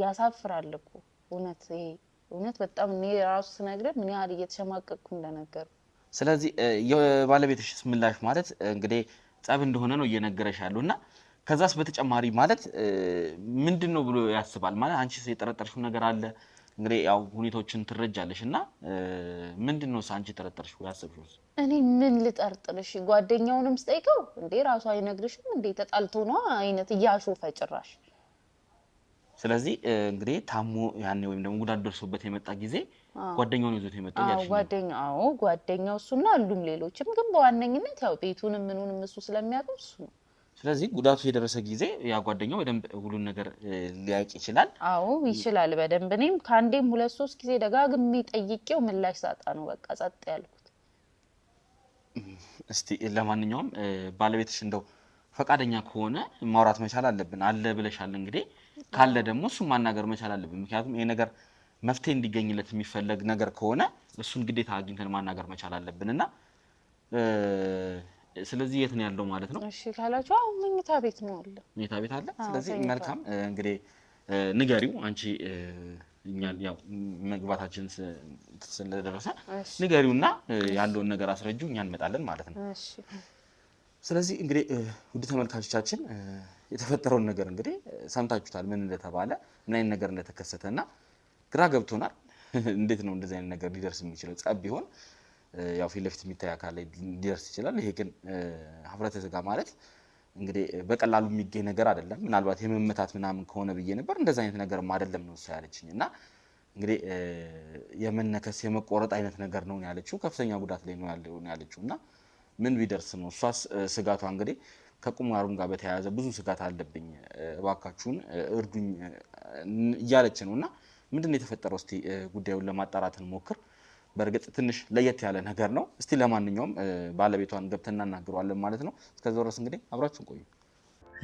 ያሳፍራል እኮ እውነት። ይሄ እውነት በጣም እኔ ራሱ ስነግርህ ምን ያህል እየተሸማቀቅኩ እንደነገሩ። ስለዚህ የባለቤትሽ ምላሽ ማለት እንግዲህ ጸብ እንደሆነ ነው እየነገረሽ ያለውና ከዛስ በተጨማሪ ማለት ምንድነው ብሎ ያስባል ማለት አንቺ የጠረጠርሽው ነገር አለ እንግዲህ ያው ሁኔታዎችን ትረጃለሽና ምንድነው አንቺ ጠረጠርሽው ያስብሽው? እኔ ምን ልጠርጥርሽ? ጓደኛውንም ስጠይቀው እንዴ ራሱ አይነግርሽም እንዴ ተጣልቶ ነው አይነት እያሾፈ ጭራሽ። ስለዚህ እንግዲህ ታሞ ያኔ ወይም ደግሞ ጉዳት ደርሶበት የመጣ ጊዜ ጓደኛውን ይዞት የመጣው ያልሽ ነው? ጓደኛው እሱና አሉም ሌሎችም ግን በዋነኝነት ያው ቤቱንም ምኑንም እሱ ስለሚያውቀው እሱ ነው። ስለዚህ ጉዳቱ የደረሰ ጊዜ ያ ጓደኛው በደንብ ሁሉን ነገር ሊያውቅ ይችላል። ይችላል በደንብ። እኔም ካንዴም 2-3 ጊዜ ደጋግሜ ጠይቄው ምላሽ ሳጣ ነው በቃ ጸጥ ያልኩት። እስቲ ለማንኛውም ባለቤትሽ እንደው ፈቃደኛ ከሆነ ማውራት መቻል አለብን አለ ብለሻል እንግዲህ ካለ ደግሞ እሱ ማናገር መቻል አለብን ምክንያቱም ይሄ ነገር መፍትሄ እንዲገኝለት የሚፈልግ ነገር ከሆነ እሱን ግዴታ አግኝተን ማናገር መቻል አለብንና ስለዚህ የት ነው ያለው ማለት ነው? እሺ ካላችሁ መኝታ ቤት ነው አለ። መኝታ ቤት አለ። ስለዚህ መልካም እንግዲህ ንገሪው አንቺ እኛን ያው መግባታችን ስለደረሰ ንገሪውና ያለውን ነገር አስረጁ እኛ እንመጣለን ማለት ነው። እሺ ስለዚህ እንግዲህ ውድ ተመልካቾቻችን የተፈጠረውን ነገር እንግዲህ ሰምታችሁታል ምን እንደተባለ ምን አይነት ነገር እንደተከሰተና ግራ ገብቶናል። እንዴት ነው እንደዚህ አይነት ነገር ሊደርስ የሚችለው? ጸብ ቢሆን ያው ፊት ለፊት የሚታይ አካል ላይ ሊደርስ ይችላል። ይሄ ግን ሀፍረተ ስጋ ማለት እንግዲህ በቀላሉ የሚገኝ ነገር አይደለም። ምናልባት የመመታት ምናምን ከሆነ ብዬ ነበር እንደዛ አይነት ነገርም አይደለም ነው ያለችኝና እንግዲህ የመነከስ የመቆረጥ አይነት ነገር ነው ያለችው። ከፍተኛ ጉዳት ላይ ነው ያለችውና ምን ቢደርስ ነው እሷስ ስጋቷ እንግዲህ ከቁማሩም ጋር በተያያዘ ብዙ ስጋት አለብኝ እባካችሁን እርዱኝ እያለች ነውና ምንድነው የተፈጠረው? እስቲ ጉዳዩን ለማጣራት እንሞክር። በርግጥ ትንሽ ለየት ያለ ነገር ነው። እስቲ ለማንኛውም ባለቤቷን ገብተና እናገራለን ማለት ነው። እስከዛው ድረስ እንግዲህ አብራችሁን ቆዩ።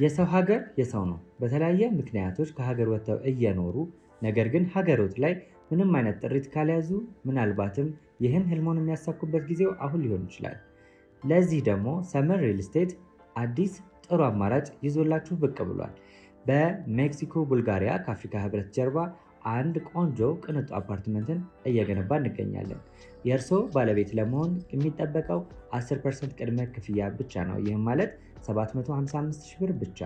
የሰው ሀገር የሰው ነው። በተለያየ ምክንያቶች ከሀገር ወጥተው እየኖሩ ነገር ግን ሀገሮት ላይ ምንም አይነት ጥሪት ካልያዙ ምናልባትም ይህን ህልሞን የሚያሳኩበት ጊዜው አሁን ሊሆን ይችላል። ለዚህ ደግሞ ሰመር ሪል ስቴት አዲስ ጥሩ አማራጭ ይዞላችሁ ብቅ ብሏል። በሜክሲኮ ቡልጋሪያ ከአፍሪካ ህብረት ጀርባ አንድ ቆንጆ ቅንጡ አፓርትመንትን እየገነባ እንገኛለን። የእርስዎ ባለቤት ለመሆን የሚጠበቀው 10% ቅድመ ክፍያ ብቻ ነው። ይህም ማለት 755,000 ብር ብቻ።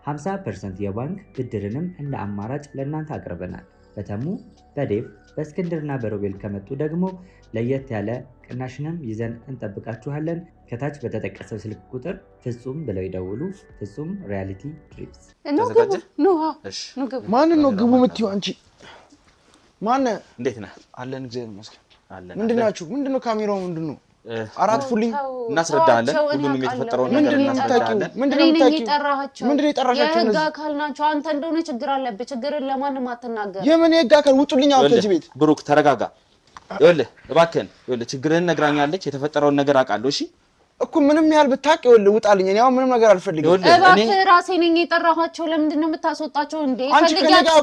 50% የባንክ ብድርንም እንደ አማራጭ ለእናንተ አቅርበናል። በተሙ በዴቭ በእስክንድርና በሮቤል ከመጡ ደግሞ ለየት ያለ ቅናሽንም ይዘን እንጠብቃችኋለን። ከታች በተጠቀሰው ስልክ ቁጥር ፍጹም ብለው ይደውሉ። ፍጹም ሪያሊቲ ድሪምስ። ተዘጋጀ? ማንን ነው ግቡ የምትይው አንቺ? ማን እንዴት ነህ? አለን እግዚአብሔር ይመስገን። አለን። ምንድናችሁ? ምንድነው ካሜራው ምንድነው? አራት ፉልኝ እናስረዳለን። ሁሉንም የተፈጠረውን ነገር እናስረዳለን። ምንድነው የጠራሃቸው? የህግ አካል ናቸው። አንተ እንደሆነ ችግር አለብህ። ችግርን ለማንም አትናገር። የምን የህግ አካል? ውጡልኝ አሁን ከዚህ ቤት። ብሩክ ተረጋጋ። ይኸውልህ እባክህን ይኸውልህ ችግርህን ነግራኛለች። የተፈጠረውን ነገር አውቃለሁ። እሺ እኮ ምንም ያህል ብታውቅ ይኸውልህ ውጣልኝ። እኔ አሁን ምንም ነገር አልፈልግም። እባክህ ራሴ ነኝ የጠራኋቸው። ለምንድን ነው የምታስወጣቸው እንዴ? አንቺ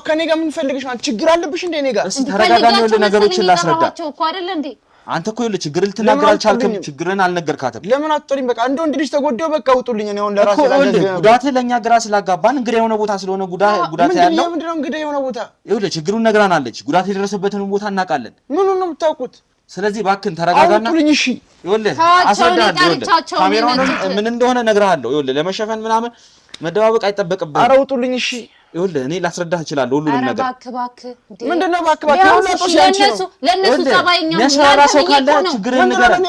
ከኔ ጋር ምን ፈልግሽ ነው? ችግር አለብሽ እንዴ? እኔ ጋር እስቲ ተረጋጋ። ይኸውልህ ነገሮችን ላስረዳ እኮ አይደለ እንዴ? አንተ እኮ ይኸውልህ ችግር ልትናገር አልቻልክም። ችግርን አልነገርካትም። ለምን አትጠሪኝ? በቃ እንደ ወንድ ልጅ ተጎዳው። በቃ ውጡልኝ። እኔ አሁን ለራሴ ጉዳት ለኛ ግራ ስላጋባን እንግዲህ የሆነ ቦታ ስለሆነ ጉዳት ያለው ምንድነው? እንግዲህ የሆነ ቦታ ይኸውልህ ችግሩን ነግራናለች። ጉዳት የደረሰበትን ቦታ እናውቃለን። ምኑን ነው የምታውቁት? ስለዚህ እባክህን ተረጋጋና ውጡልኝ። እሺ ይኸውልህ አስረዳለሁ። ይኸውልህ ካሜራውን ምን እንደሆነ እነግርሃለሁ። ይኸውልህ ለመሸፈን ምናምን መደባበቅ አይጠበቅብህም። ኧረ ውጡልኝ። እሺ ይኸውልህ እኔ ላስረዳህ እችላለሁ ሁሉንም ነገር። እባክህ ምንድነው እባክህ ለነሱ ጸባይኛ የሚያስፈራራ ሰው ካለ ችግርህን ንገረን።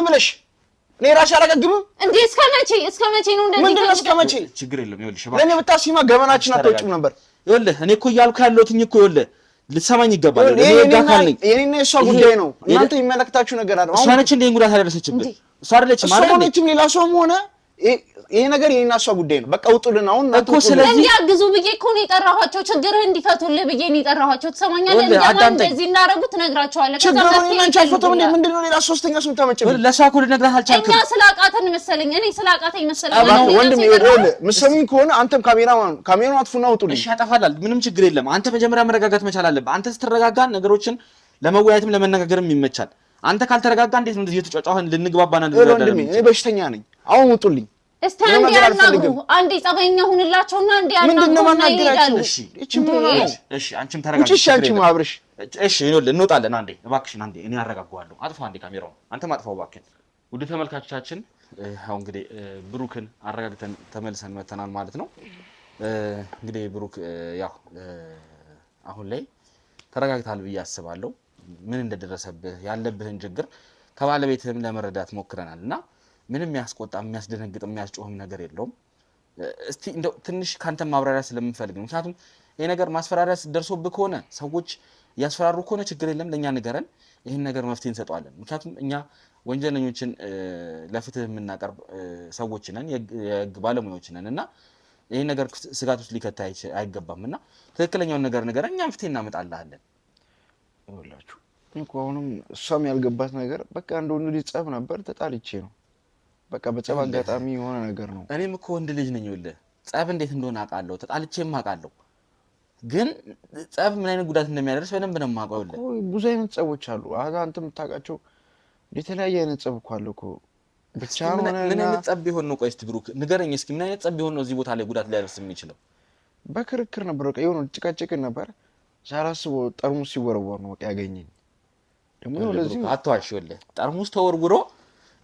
እኔ ራሴ አላገግምም እንዴ? እስከ መቼ ነው እንደዚህ? ምንድነው እስከ መቼ? ችግር የለም። ይኸውልሽ ለኔ ብታሲማ ገበናችን አትወጪም ነበር። ይኸውልህ እኔ እኮ እያልኩ ያለሁት እኮ ይኸውልህ ልትሰማኝ ይገባል። እኔ ጋር ነኝ። የኔና የሷ ጉዳይ ነው። እናንተ የሚመለከታችሁ ነገር አይደለም። እሷ ነች እንደ ጉዳት ያደረሰችብህ። እሷ አይደለችም ማለት ነው። እሷ ሌላ ሰውም ሆነ ይሄ ነገር የኔና እሷ ጉዳይ ነው። በቃ ውጡልን አሁን እኮ። ስለዚህ እንዲያግዙ ብዬ እኮ ነው የጠራኋቸው። ችግርህን እንዲፈቱልህ ብዬ ነው የጠራኋቸው። ትሰማኛለህ? እንደማን እንደዚህ እናረጉ ትነግራቸዋለህ። ከዛ ምንድነው ሌላ ሶስተኛ ስም ታመጭብህ? ለሷ እኮ ልነግራት አልቻልክም። እኛ ስላቃተን መሰለኝ። እኔ ስላቃተኝ መሰለኝ። ወንድም ይኸውልህ ምሰሚኝ ከሆነ አንተም ካሜራውን አጥፉና ውጡልኝ። እሺ ያጠፋላል። ምንም ችግር የለም። አንተ መጀመሪያ መረጋጋት መቻል አለብህ። አንተ ስትረጋጋ ነገሮችን ለመወያየትም ለመነጋገርም ይመቻል። አንተ ካልተረጋጋ እንዴት ነው እንደዚህ የተጫጫኸን ልንግባባና ወንድሜ እኔ በሽተኛ ነኝ። አሁን ውጡልኝ። እስቲ አንዴ ያናግሩ። አንዴ ጸባይኛ ሁንላቸውና አንዴ ያናግሩ። ምንድነው ማናገራችሁ? እሺ አንቺም ተረጋጊ። እሺ አንቺም አብርሽ እሺ እንወጣለን። አንዴ እባክሽን አንዴ እኔ አረጋጋዋለሁ። አጥፋው አንዴ ካሜራውን። አንተም አጥፋው እባክህን። ውድ ተመልካቾቻችን አሁን እንግዲህ ብሩክን አረጋግተን ተመልሰን መተናል ማለት ነው። እንግዲህ ብሩክ ያው አሁን ላይ ተረጋግታል ብዬ አስባለሁ። ምን እንደደረሰብህ ያለብህን ችግር ከባለቤትህም ለመረዳት ሞክረናል እና ምንም የሚያስቆጣ የሚያስደነግጥ የሚያስጮህም ነገር የለውም። እስቲ እንደው ትንሽ ካንተ ማብራሪያ ስለምንፈልግ ነው። ምክንያቱም ይሄ ነገር ማስፈራሪያ ደርሶብህ ከሆነ ሰዎች ያስፈራሩ ከሆነ ችግር የለም ለኛ ንገረን፣ ይሄን ነገር መፍትሄ እንሰጠዋለን። ምክንያቱም እኛ ወንጀለኞችን ለፍትህ የምናቀርብ ሰዎች ነን፣ የህግ ባለሙያዎች ነን እና ይሄን ነገር ስጋት ውስጥ ሊከታ አይገባም እና ትክክለኛውን ነገር ንገረን፣ እኛ መፍትሄ እናመጣልሃለን። ይኸውላችሁ እንኳን አሁንም እሷም ያልገባት ነገር በቃ እንደው ልጅ ጸብ ነበር ተጣልቼ ነው። በቃ በጸብ አጋጣሚ የሆነ ነገር ነው። እኔም እኮ ወንድ ልጅ ነኝ። ይኸውልህ ጸብ እንዴት እንደሆነ አውቃለሁ፣ ተጣልቼም አውቃለሁ። ግን ጸብ ምን አይነት ጉዳት እንደሚያደርስ በደንብ ነው የማውቀው። ይኸውልህ ብዙ አይነት ጸቦች አሉ። አንተ የምታውቃቸው የተለያየ አይነት ጸብ እኮ አለ እኮ። ብቻ ምን አይነት ጸብ ቢሆን ነው? ቆይ እስቲ ብሩክ ንገረኝ እስኪ፣ ምን አይነት ጸብ ቢሆን ነው እዚህ ቦታ ላይ ጉዳት ሊያደርስ የሚችለው? በክርክር ነበር፣ በቃ የሆነ ጭቃጭቅ ነበር። ሳላስበው ጠርሙስ ሲወረወር ነው በቃ ያገኘኝ። ደግሞ ለዚህ አትዋሽ። ይኸውልህ ጠርሙስ ተወርውሮ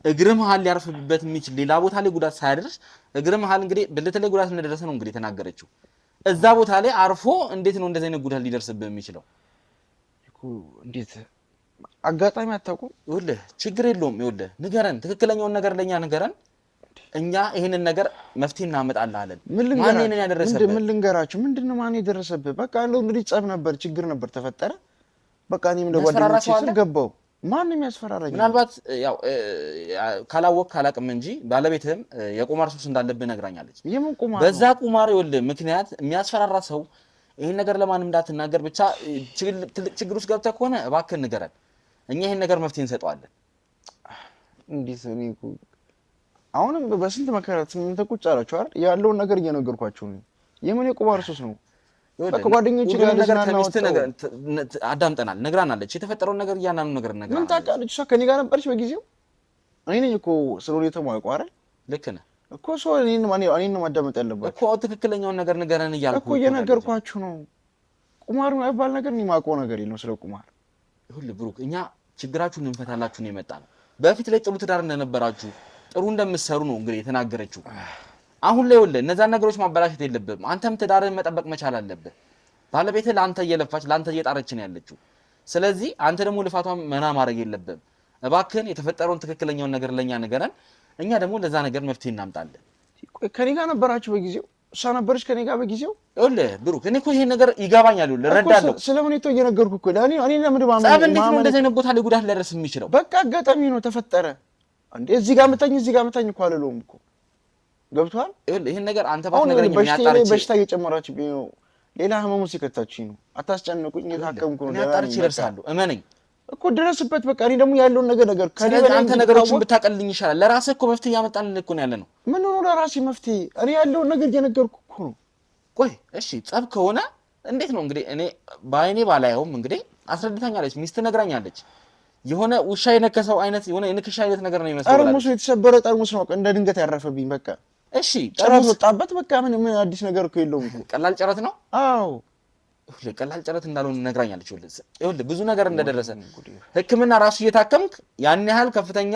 እግር መሀል ሊያርፍበት የሚችል ሌላ ቦታ ላይ ጉዳት ሳያደርስ እግር መሀል እንግዲህ ብልት ላይ ጉዳት እንደደረሰ ነው እንግዲህ የተናገረችው። እዛ ቦታ ላይ አርፎ እንዴት ነው እንደዚህ አይነት ጉዳት ሊደርስብህ የሚችለው? እንዴት አጋጣሚ አታውቁም? ይኸውልህ ችግር የለውም። ይኸውልህ ንገረን፣ ትክክለኛውን ነገር ለኛ ንገረን። እኛ ይሄንን ነገር መፍትሄ እናመጣልሃለን። ማን ይሄንን ያደረሰብህ? ምን ልንገራችሁ? ምንድነው ማን የደረሰብህ? በቃ እንደው እንግዲህ ጸብ ነበር፣ ችግር ነበር ተፈጠረ። በቃ እኔም ለጓደኞቼ ስል ገባው። ማንም ያስፈራራኝ? ምናልባት ያው ካላወቅ ካላቅም እንጂ ባለቤትህም የቁማር ሱስ እንዳለብህ ነግራኛለች። የምን ቁማር? በዛ ቁማር ይኸውልህ ምክንያት የሚያስፈራራ ሰው ይሄን ነገር ለማንም እንዳትናገር ብቻ ትልቅ ችግር ውስጥ ገብተህ ከሆነ እባክህ ንገረን፣ እኛ ይሄን ነገር መፍትሄ እንሰጠዋለን። እንዴት እኔ አሁንም በስንት መከራት ምን ቁጭ አላችሁ አይደል? ያለውን ነገር እየነገርኳችሁ ነው። የምን የቁማር ሱስ ነው? በቃ ጓደኞቼ ጋር ነገር ከሚስት ነገር አዳምጠናል፣ ነግራናለች። የተፈጠረውን ነገር እያናኑ ነገር ነግራናለች። ምን ታውቃለች? እሷ ከኔ ጋር ነበረች በጊዜው። እኔ ነኝ እኮ ስለሁኔታው የማውቀው አይደል? ልክ ነህ እኮ ሰው እኔን ነው ማዳመጥ ያለባችሁ እኮ። ትክክለኛውን ነገር ንገረን እያልኩ እኮ እየነገርኳችሁ ነው። ቁማር የማይባል ነገር እኔ የማውቀው ነገር የለም ስለ ቁማር። ይኸውልህ ብሩክ፣ እኛ ችግራችሁን ልንፈታላችሁ ነው የመጣነው። በፊት ላይ ጥሩ ትዳር እንደነበራችሁ ጥሩ እንደምትሰሩ ነው እንግዲህ የተናገረችው። አሁን ላይ ይኸውልህ እነዛን ነገሮች ማበላሸት የለብህም። አንተም ትዳርን መጠበቅ መቻል አለብህ። ባለቤትህ ለአንተ እየለፋች ለአንተ እየጣረች ነው ያለችው። ስለዚህ አንተ ደግሞ ልፋቷን መና ማድረግ የለብህም። እባክህን የተፈጠረውን ትክክለኛውን ነገር ለኛ ንገረን፣ እኛ ደግሞ ለዛ ነገር መፍትሄ እናምጣለን። ከኔ ጋር ነበራችሁ በጊዜው? እሷ ነበረች ከኔ ጋር በጊዜው? ይኸውልህ ብሩክ፣ እኔ እኮ ይሄን ነገር ይገባኛል፣ ይኸውልህ እረዳለሁ። ስለሁኔታው እየነገርኩ እኮ እኔ ለምን ጸብ እንዴት ነው እንደዚህ አይነት ቦታ ላይ ጉዳት ሊያደርስ የሚችለው? በቃ አጋጣሚ ነው ተፈጠረ። እንዴ እዚህ ጋር ምታኝ እኮ አልለውም እኮ ገብቷል። ይኸውልህ ይሄን ነገር አንተ ባትነግረኝ የሚያጣርች በሽታ እየጨመራችብኝ ነው፣ ሌላ ህመሙ ሲከታችኝ ነው። አታስጨንቁኝ፣ እየታከምኩ ነው። የሚያጣርች ይደርሳሉ፣ እመነኝ እኮ ድረስበት። በቃ እኔ ደግሞ ያለውን ነገር ከዚህ አንተ ነገሮችን ብታቀልልኝ ይሻላል። ለራስህ እኮ መፍትሄ ያመጣልህ እኮ ነው ያለ ነው። ምን ሆኖ ለራሴ መፍትሄ? እኔ ያለውን ነገር እየነገርኩ እኮ ነው። ቆይ እሺ፣ ጸብ ከሆነ እንዴት ነው እንግዲህ? እኔ በአይኔ ባላየውም እንግዲህ አስረድታኛለች፣ ሚስት ነግራኛለች። የሆነ ውሻ የነከሰው አይነት የሆነ የንክሻ አይነት ነገር ነው የሚመስለው። ጠርሙሱ የተሰበረ ጠርሙስ ነው እንደ ድንገት ያረፈብኝ። በቃ እሺ፣ ጭረት ወጣበት። በቃ ምን አዲስ ነገር እኮ የለውም እኮ። ቀላል ጭረት ነው። አዎ ቀላል ጭረት እንዳልሆነ ነግራኛለች። ይኸውልህ ብዙ ነገር እንደደረሰ ሕክምና ራሱ እየታከምክ ያን ያህል ከፍተኛ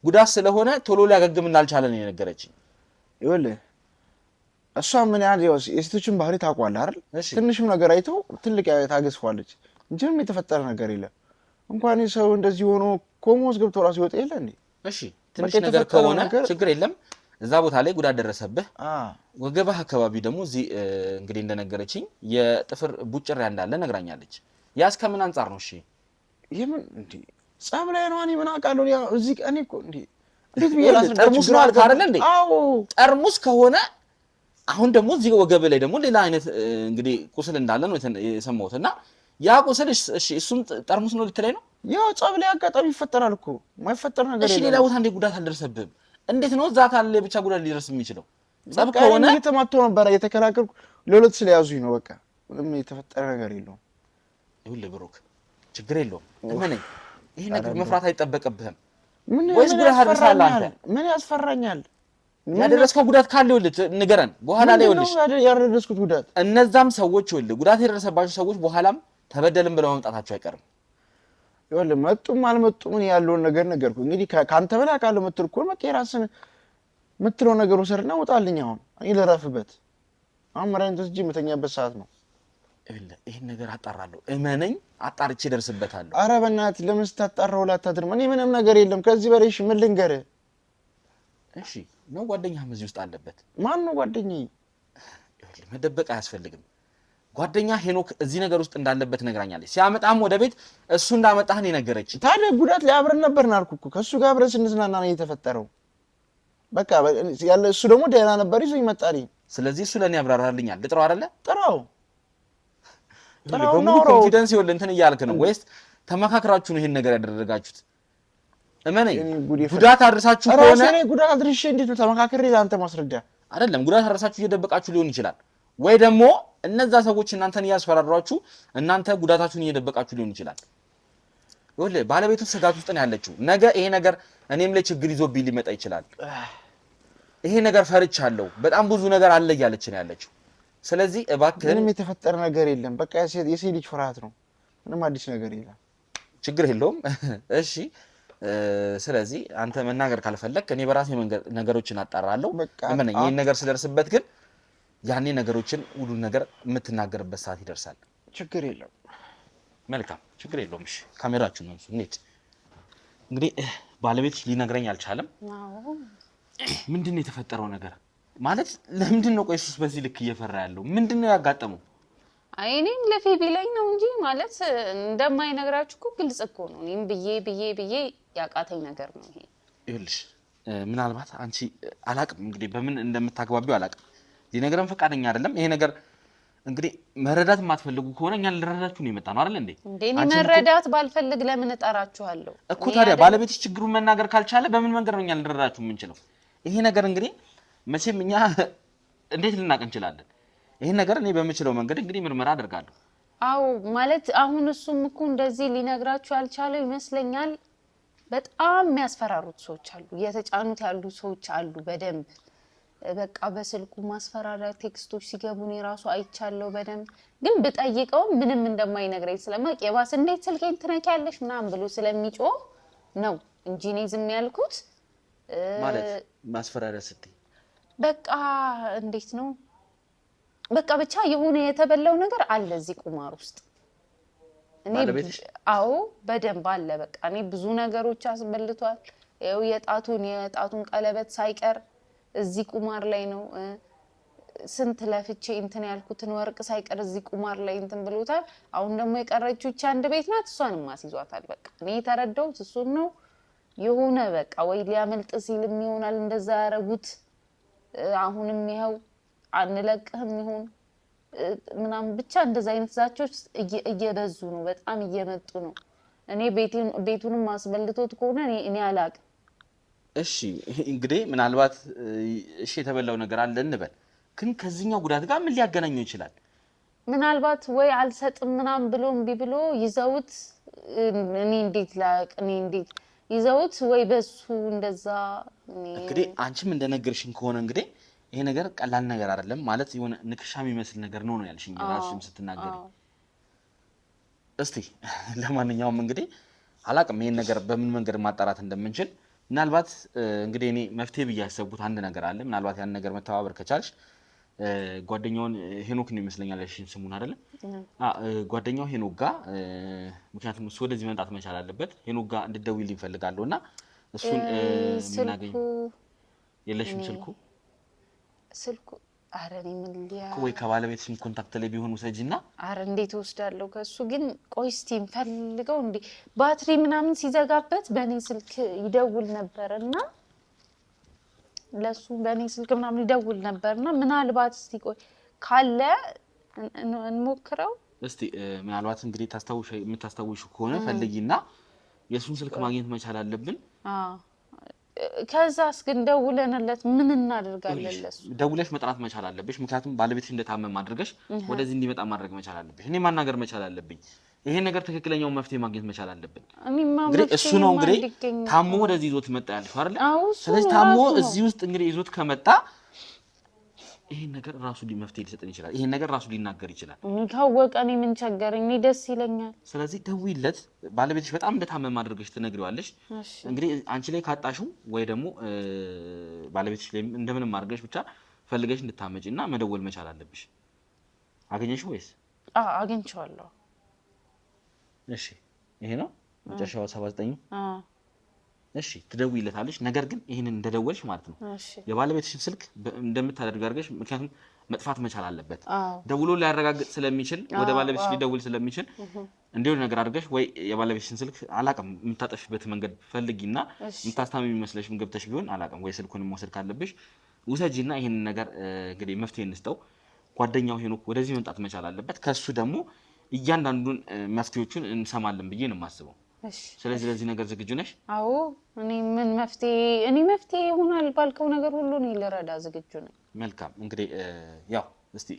ጉዳት ስለሆነ ቶሎ ሊያገግም እንዳልቻለ ነው የነገረችኝ። ይኸውልህ እሷ ምን ያህል የሴቶችን ባህሪ ታውቋለህ አይደል? ትንሽም ነገር አይተው ትልቅ ታገዝፏለች እንጂ ምንም የተፈጠረ ነገር የለም። እንኳን ሰው እንደዚህ ሆኖ ኮሞስ ገብቶ ራሱ ይወጣ የለ እንዴ? እሺ ትንሽ ነገር ከሆነ ችግር የለም። እዛ ቦታ ላይ ጉዳት ደረሰብህ። ወገባህ አካባቢ ደግሞ እዚህ እንግዲህ እንደነገረችኝ የጥፍር ቡጭራ እንዳለ ነግራኛለች። ያስ ከምን አንጻር ነው? እሺ የምን እንዴ ጸብ ላይ ነው? እኔ ምን አውቃለሁ? እዚህ እኔ እኮ እንዴ እንዴት ብዬ ላስረዳችሁ? ጠርሙስ ነው አልክ አይደል እንዴ? አዎ ጠርሙስ ከሆነ አሁን ደግሞ እዚህ ወገብ ላይ ደግሞ ሌላ አይነት እንግዲህ ቁስል እንዳለ ነው የሰማሁት። እና ያ ቁስል እሺ እሱም ጠርሙስ ነው ልትለኝ ነው? ያው ጸብ ላይ አጋጣሚ ይፈጠራል እኮ የማይፈጠር ነገር የለም። እሺ ሌላ ቦታ እንዴ ጉዳት አልደረሰብህም? እንዴት ነው እዛ ካለ ብቻ ጉዳት ሊደርስ የሚችለው? ጸብ ከሆነ እየተማቶ ነበር እየተከላከልኩ ለሁለት ስለያዙኝ ነው። በቃ ምንም የተፈጠረ ነገር የለውም። ይኸውልህ ብሩክ ችግር የለውም እመነኝ። ይሄ ነገር መፍራት አይጠበቅብህም። ወይስ ጉዳት አድርሳለህ አንተ? ምን ያስፈራኛል? ያደረስከው ጉዳት ካለ ይኸውልህ ንገረን። በኋላ ላይ ይኸውልህ ያደረስኩት ጉዳት እነዛም ሰዎች ይኸውልህ ጉዳት የደረሰባቸው ሰዎች በኋላም ተበደልን ብለው መምጣታቸው አይቀርም። ይኸውልህ መጡም አልመጡም እኔ ያለውን ነገር ነገርኩህ። እንግዲህ ከአንተ በላይ ካለው የምትል እኮ በቃ የራስህን የምትለው ነገር ውሰድና ውጣልኝ። አሁን እኔ ልረፍበት። አሁን መድኃኒት ወስጄ የምተኛበት ሰዓት ነው። ይሄን ነገር አጣራለሁ፣ እመነኝ፣ አጣርቼ ደርስበታለሁ። ኧረ በእናትህ ለምን ስታጣራው ላታድርም? እኔ ምንም ነገር የለም ከዚህ በላይ። እሺ ምን ልንገርህ? እሺ ነው ጓደኛህም እዚህ ውስጥ አለበት? ማን ነው ጓደኛዬ? መደበቅ አያስፈልግም። ጓደኛ ሄኖክ እዚህ ነገር ውስጥ እንዳለበት ነግራኛለች። ሲያመጣም ወደ ቤት እሱ እንዳመጣህ ነው የነገረች። ታዲያ ጉዳት ላይ አብረን ነበርን አልኩህ እኮ። ከእሱ ጋር አብረን ስንዝናና ነው የተፈጠረው። በቃ ያለ እሱ ደግሞ ደህና ነበር ይዞኝ መጣልኝ። ስለዚህ እሱ ለእኔ ያብራራልኛል። ልጥራው አይደለ? ጥራው በሙሉ ኮንፊደንስ ይወል እንትን እያልክ ነው ወይስ ተመካክራችሁ ነው ይሄን ነገር ያደረጋችሁት? እመነኝ ጉዳት አድርሳችሁ ከሆነ እኔ ጉዳት አድርሼ እንዴት ነው ተመካክሬ ለአንተ ማስረዳ? አይደለም ጉዳት አድርሳችሁ እየደበቃችሁ ሊሆን ይችላል፣ ወይ ደግሞ እነዛ ሰዎች እናንተን እያስፈራሯችሁ እናንተ ጉዳታችሁን እየደበቃችሁ ሊሆን ይችላል። ይኸውልህ ባለቤቱ ስጋት ውስጥ ነው ያለችው። ነገ ይሄ ነገር እኔም ላይ ችግር ይዞብኝ ሊመጣ ይችላል፣ ይሄ ነገር ፈርቻለሁ፣ በጣም ብዙ ነገር አለ እያለች ነው ያለችው። ስለዚህ እባክህ ምንም የተፈጠረ ነገር የለም። በቃ የሴት ልጅ ፍርሃት ነው። ምንም አዲስ ነገር የለም። ችግር የለውም። እሺ ስለዚህ አንተ መናገር ካልፈለክ እኔ በራሴ ነገሮችን አጣራለሁ። እመነኝ ይሄን ነገር ስደርስበት ግን ያኔ ነገሮችን ሁሉ ነገር የምትናገርበት ሰዓት ይደርሳል። ችግር የለም። መልካም ችግር የለውም። እሺ ካሜራችሁን ነው እንዴት እንግዲህ ባለቤትሽ ሊነግረኝ አልቻለም። አዎ ምንድነው የተፈጠረው ነገር? ማለት ለምንድን ነው ቆይሱስ በዚህ ልክ እየፈራ ያለው? ምንድነው ያጋጠመው? አይኔም ለፌቢ ላይ ነው እንጂ ማለት እንደማይነግራችሁ እኮ ግልጽ እኮ ነው። እኔም ብዬ ያቃተኝ ነገር ነው ይሄ። ይኸውልሽ ምናልባት አንቺ አላቅም እንግዲህ በምን እንደምታግባቢው አላቅም። ሊነግረን ፈቃደኛ አይደለም። ይሄ ነገር እንግዲህ መረዳት የማትፈልጉ ከሆነ እኛን ልረዳችሁ ነው የመጣ ነው አይደል እንዴ? እኔ መረዳት ባልፈልግ ለምን እጠራችኋለሁ እኮ? ታዲያ ባለቤትሽ ችግሩን መናገር ካልቻለ በምን መንገድ ነው እኛን ልረዳችሁ የምንችለው? ይሄ ነገር እንግዲህ መቼም እኛ እንዴት ልናቅ እንችላለን? ይሄን ነገር እኔ በምችለው መንገድ እንግዲህ ምርመራ አደርጋለሁ። አው ማለት አሁን እሱም እኮ እንደዚህ ሊነግራችሁ ያልቻለው ይመስለኛል። በጣም የሚያስፈራሩት ሰዎች አሉ፣ እየተጫኑት ያሉ ሰዎች አሉ በደንብ በቃ በስልኩ ማስፈራሪያ ቴክስቶች ሲገቡ ነው ራሱ አይቻለው በደንብ። ግን ብጠይቀው ምንም እንደማይነግረኝ ስለማውቅ የባስ እንዴት ስልኬን ትነኪያለሽ ምናምን ብሎ ስለሚጮህ ነው እንጂ እኔ ዝም ያልኩት። ማለት ማስፈራሪያ ስትይ በቃ እንዴት ነው በቃ ብቻ የሆነ የተበላው ነገር አለ እዚህ ቁማር ውስጥ። እኔ አዎ በደንብ አለ። በቃ እኔ ብዙ ነገሮች አስበልቷል። ይኸው የጣቱን ቀለበት ሳይቀር እዚህ ቁማር ላይ ነው። ስንት ለፍቼ እንትን ያልኩትን ወርቅ ሳይቀር እዚህ ቁማር ላይ እንትን ብሎታል። አሁን ደግሞ የቀረችው እቺ አንድ ቤት ናት፣ እሷንም አስይዟታል። በቃ እኔ የተረዳሁት እሱን ነው። የሆነ በቃ ወይ ሊያመልጥ ሲልም ይሆናል እንደዛ ያረጉት። አሁንም ይኸው አንለቅህም ይሁን ምናምን ብቻ እንደዛ አይነት ዛቾች እየበዙ ነው፣ በጣም እየመጡ ነው። እኔ ቤቱንም አስበልቶት ከሆነ እኔ አላቅም። እሺ እንግዲህ ምናልባት እሺ የተበላው ነገር አለ እንበል፣ ግን ከዚህኛው ጉዳት ጋር ምን ሊያገናኘው ይችላል? ምናልባት ወይ አልሰጥም ምናምን ብሎ እምቢ ብሎ ይዘውት እኔ እንዴት ይዘውት ወይ በሱ እንደዛ። እንግዲህ አንቺም እንደነገርሽኝ ከሆነ እንግዲህ ይሄ ነገር ቀላል ነገር አይደለም ማለት የሆነ ንክሻ የሚመስል ነገር ነው ያልሽኝ ራስሽም ስትናገሪ። እስቲ ለማንኛውም እንግዲህ አላቅም ይሄን ነገር በምን መንገድ ማጣራት እንደምንችል። ምናልባት እንግዲህ እኔ መፍትሄ ብዬ ያሰብኩት አንድ ነገር አለ። ምናልባት ያን ነገር መተባበር ከቻልሽ ጓደኛውን ሄኖክ ነው ይመስለኛል ያልሽኝ ስሙን አይደለ? ጓደኛው ሄኖክ ጋር ምክንያቱም እሱ ወደዚህ መምጣት መቻል አለበት። ሄኖክ ጋር እንድትደውይልኝ እፈልጋለሁ እና እሱን ምናገኝ የለሽም ስልኩ ኧረ እኔ ምን ወይ ከባለቤትሽም ኮንታክት ላይ ቢሆን ውሰጂና። ኧረ እንዴት ወስዳለሁ ከሱ? ግን ቆይ እስቲ እንፈልገው። እንዴ ባትሪ ምናምን ሲዘጋበት በእኔ ስልክ ይደውል ነበርና ለሱ በእኔ ስልክ ምናምን ይደውል ነበርና ምናልባት እስቲ ቆይ ካለ እንሞክረው እስቲ። ምናልባት እንግዲህ የምታስታውሹ ከሆነ ፈልጊና የሱን ስልክ ማግኘት መቻል አለብን። ከዛስ ግን ደውለንለት ምን እናደርጋለን? ለሱ ደውለሽ መጥራት መቻል አለብሽ። ምክንያቱም ባለቤትሽ እንደታመም አድርገሽ ወደዚህ እንዲመጣ ማድረግ መቻል አለብሽ። እኔ ማናገር መቻል አለብኝ። ይሄ ነገር ትክክለኛው መፍትሄ ማግኘት መቻል አለብን። እንግዲህ እሱ ነው እንግዲህ ታሞ ወደዚህ ይዞት መጣ ያልሽው አይደል? ስለዚህ ታሞ እዚህ ውስጥ እንግዲህ ይዞት ከመጣ ይሄን ነገር ራሱ መፍትሄ ሊሰጥን ይችላል። ይሄን ነገር ራሱ ሊናገር ይችላል። ካወቀ እኔ ምን ቸገረኝ? እኔ ደስ ይለኛል። ስለዚህ ደውይለት። ባለቤትሽ በጣም እንደታመመ አድርገሽ ትነግሪዋለሽ። እንግዲህ አንቺ ላይ ካጣሽው ወይ ደግሞ ባለቤትሽ ላይ እንደምንም አድርገሽ ብቻ ፈልገሽ እንድታመጪና መደወል መቻል አለብሽ። አገኘሽው ወይስ? አግኝቼዋለሁ። እሺ ይሄ ነው መጨረሻው 79። እሺ ትደውይለታለሽ። ነገር ግን ይሄንን እንደደወልሽ ማለት ነው የባለቤትሽን ስልክ እንደምታደርግ አድርገሽ፣ ምክንያቱም መጥፋት መቻል አለበት። ደውሎ ሊያረጋግጥ ስለሚችል ወደ ባለቤትሽ ሊደውል ስለሚችል እንዲሆን ነገር አድርገሽ ወይ የባለቤትሽን ስልክ አላቅም የምታጠፊበት መንገድ ፈልጊና የምታስታምሚ መስለሽም ገብተሽ ቢሆን አላቅም ወይ ስልኩንም መውሰድ ካለብሽ ውሰጂና ይሄንን ነገር እንግዲህ መፍትሄ እንስጠው። ጓደኛው ሄኖክ ወደዚህ መምጣት መቻል አለበት። ከሱ ደግሞ እያንዳንዱን መፍትሄዎቹን እንሰማለን ብዬ ነው የማስበው። ስለዚህ ለዚህ ነገር ዝግጁ ነሽ? አዎ እኔ መፍትሄ ይሆናል ባልከው ነገር ሁሉ እኔ ልረዳ ዝግጁ ነኝ። መልካም እንግዲህ ያው እስቲ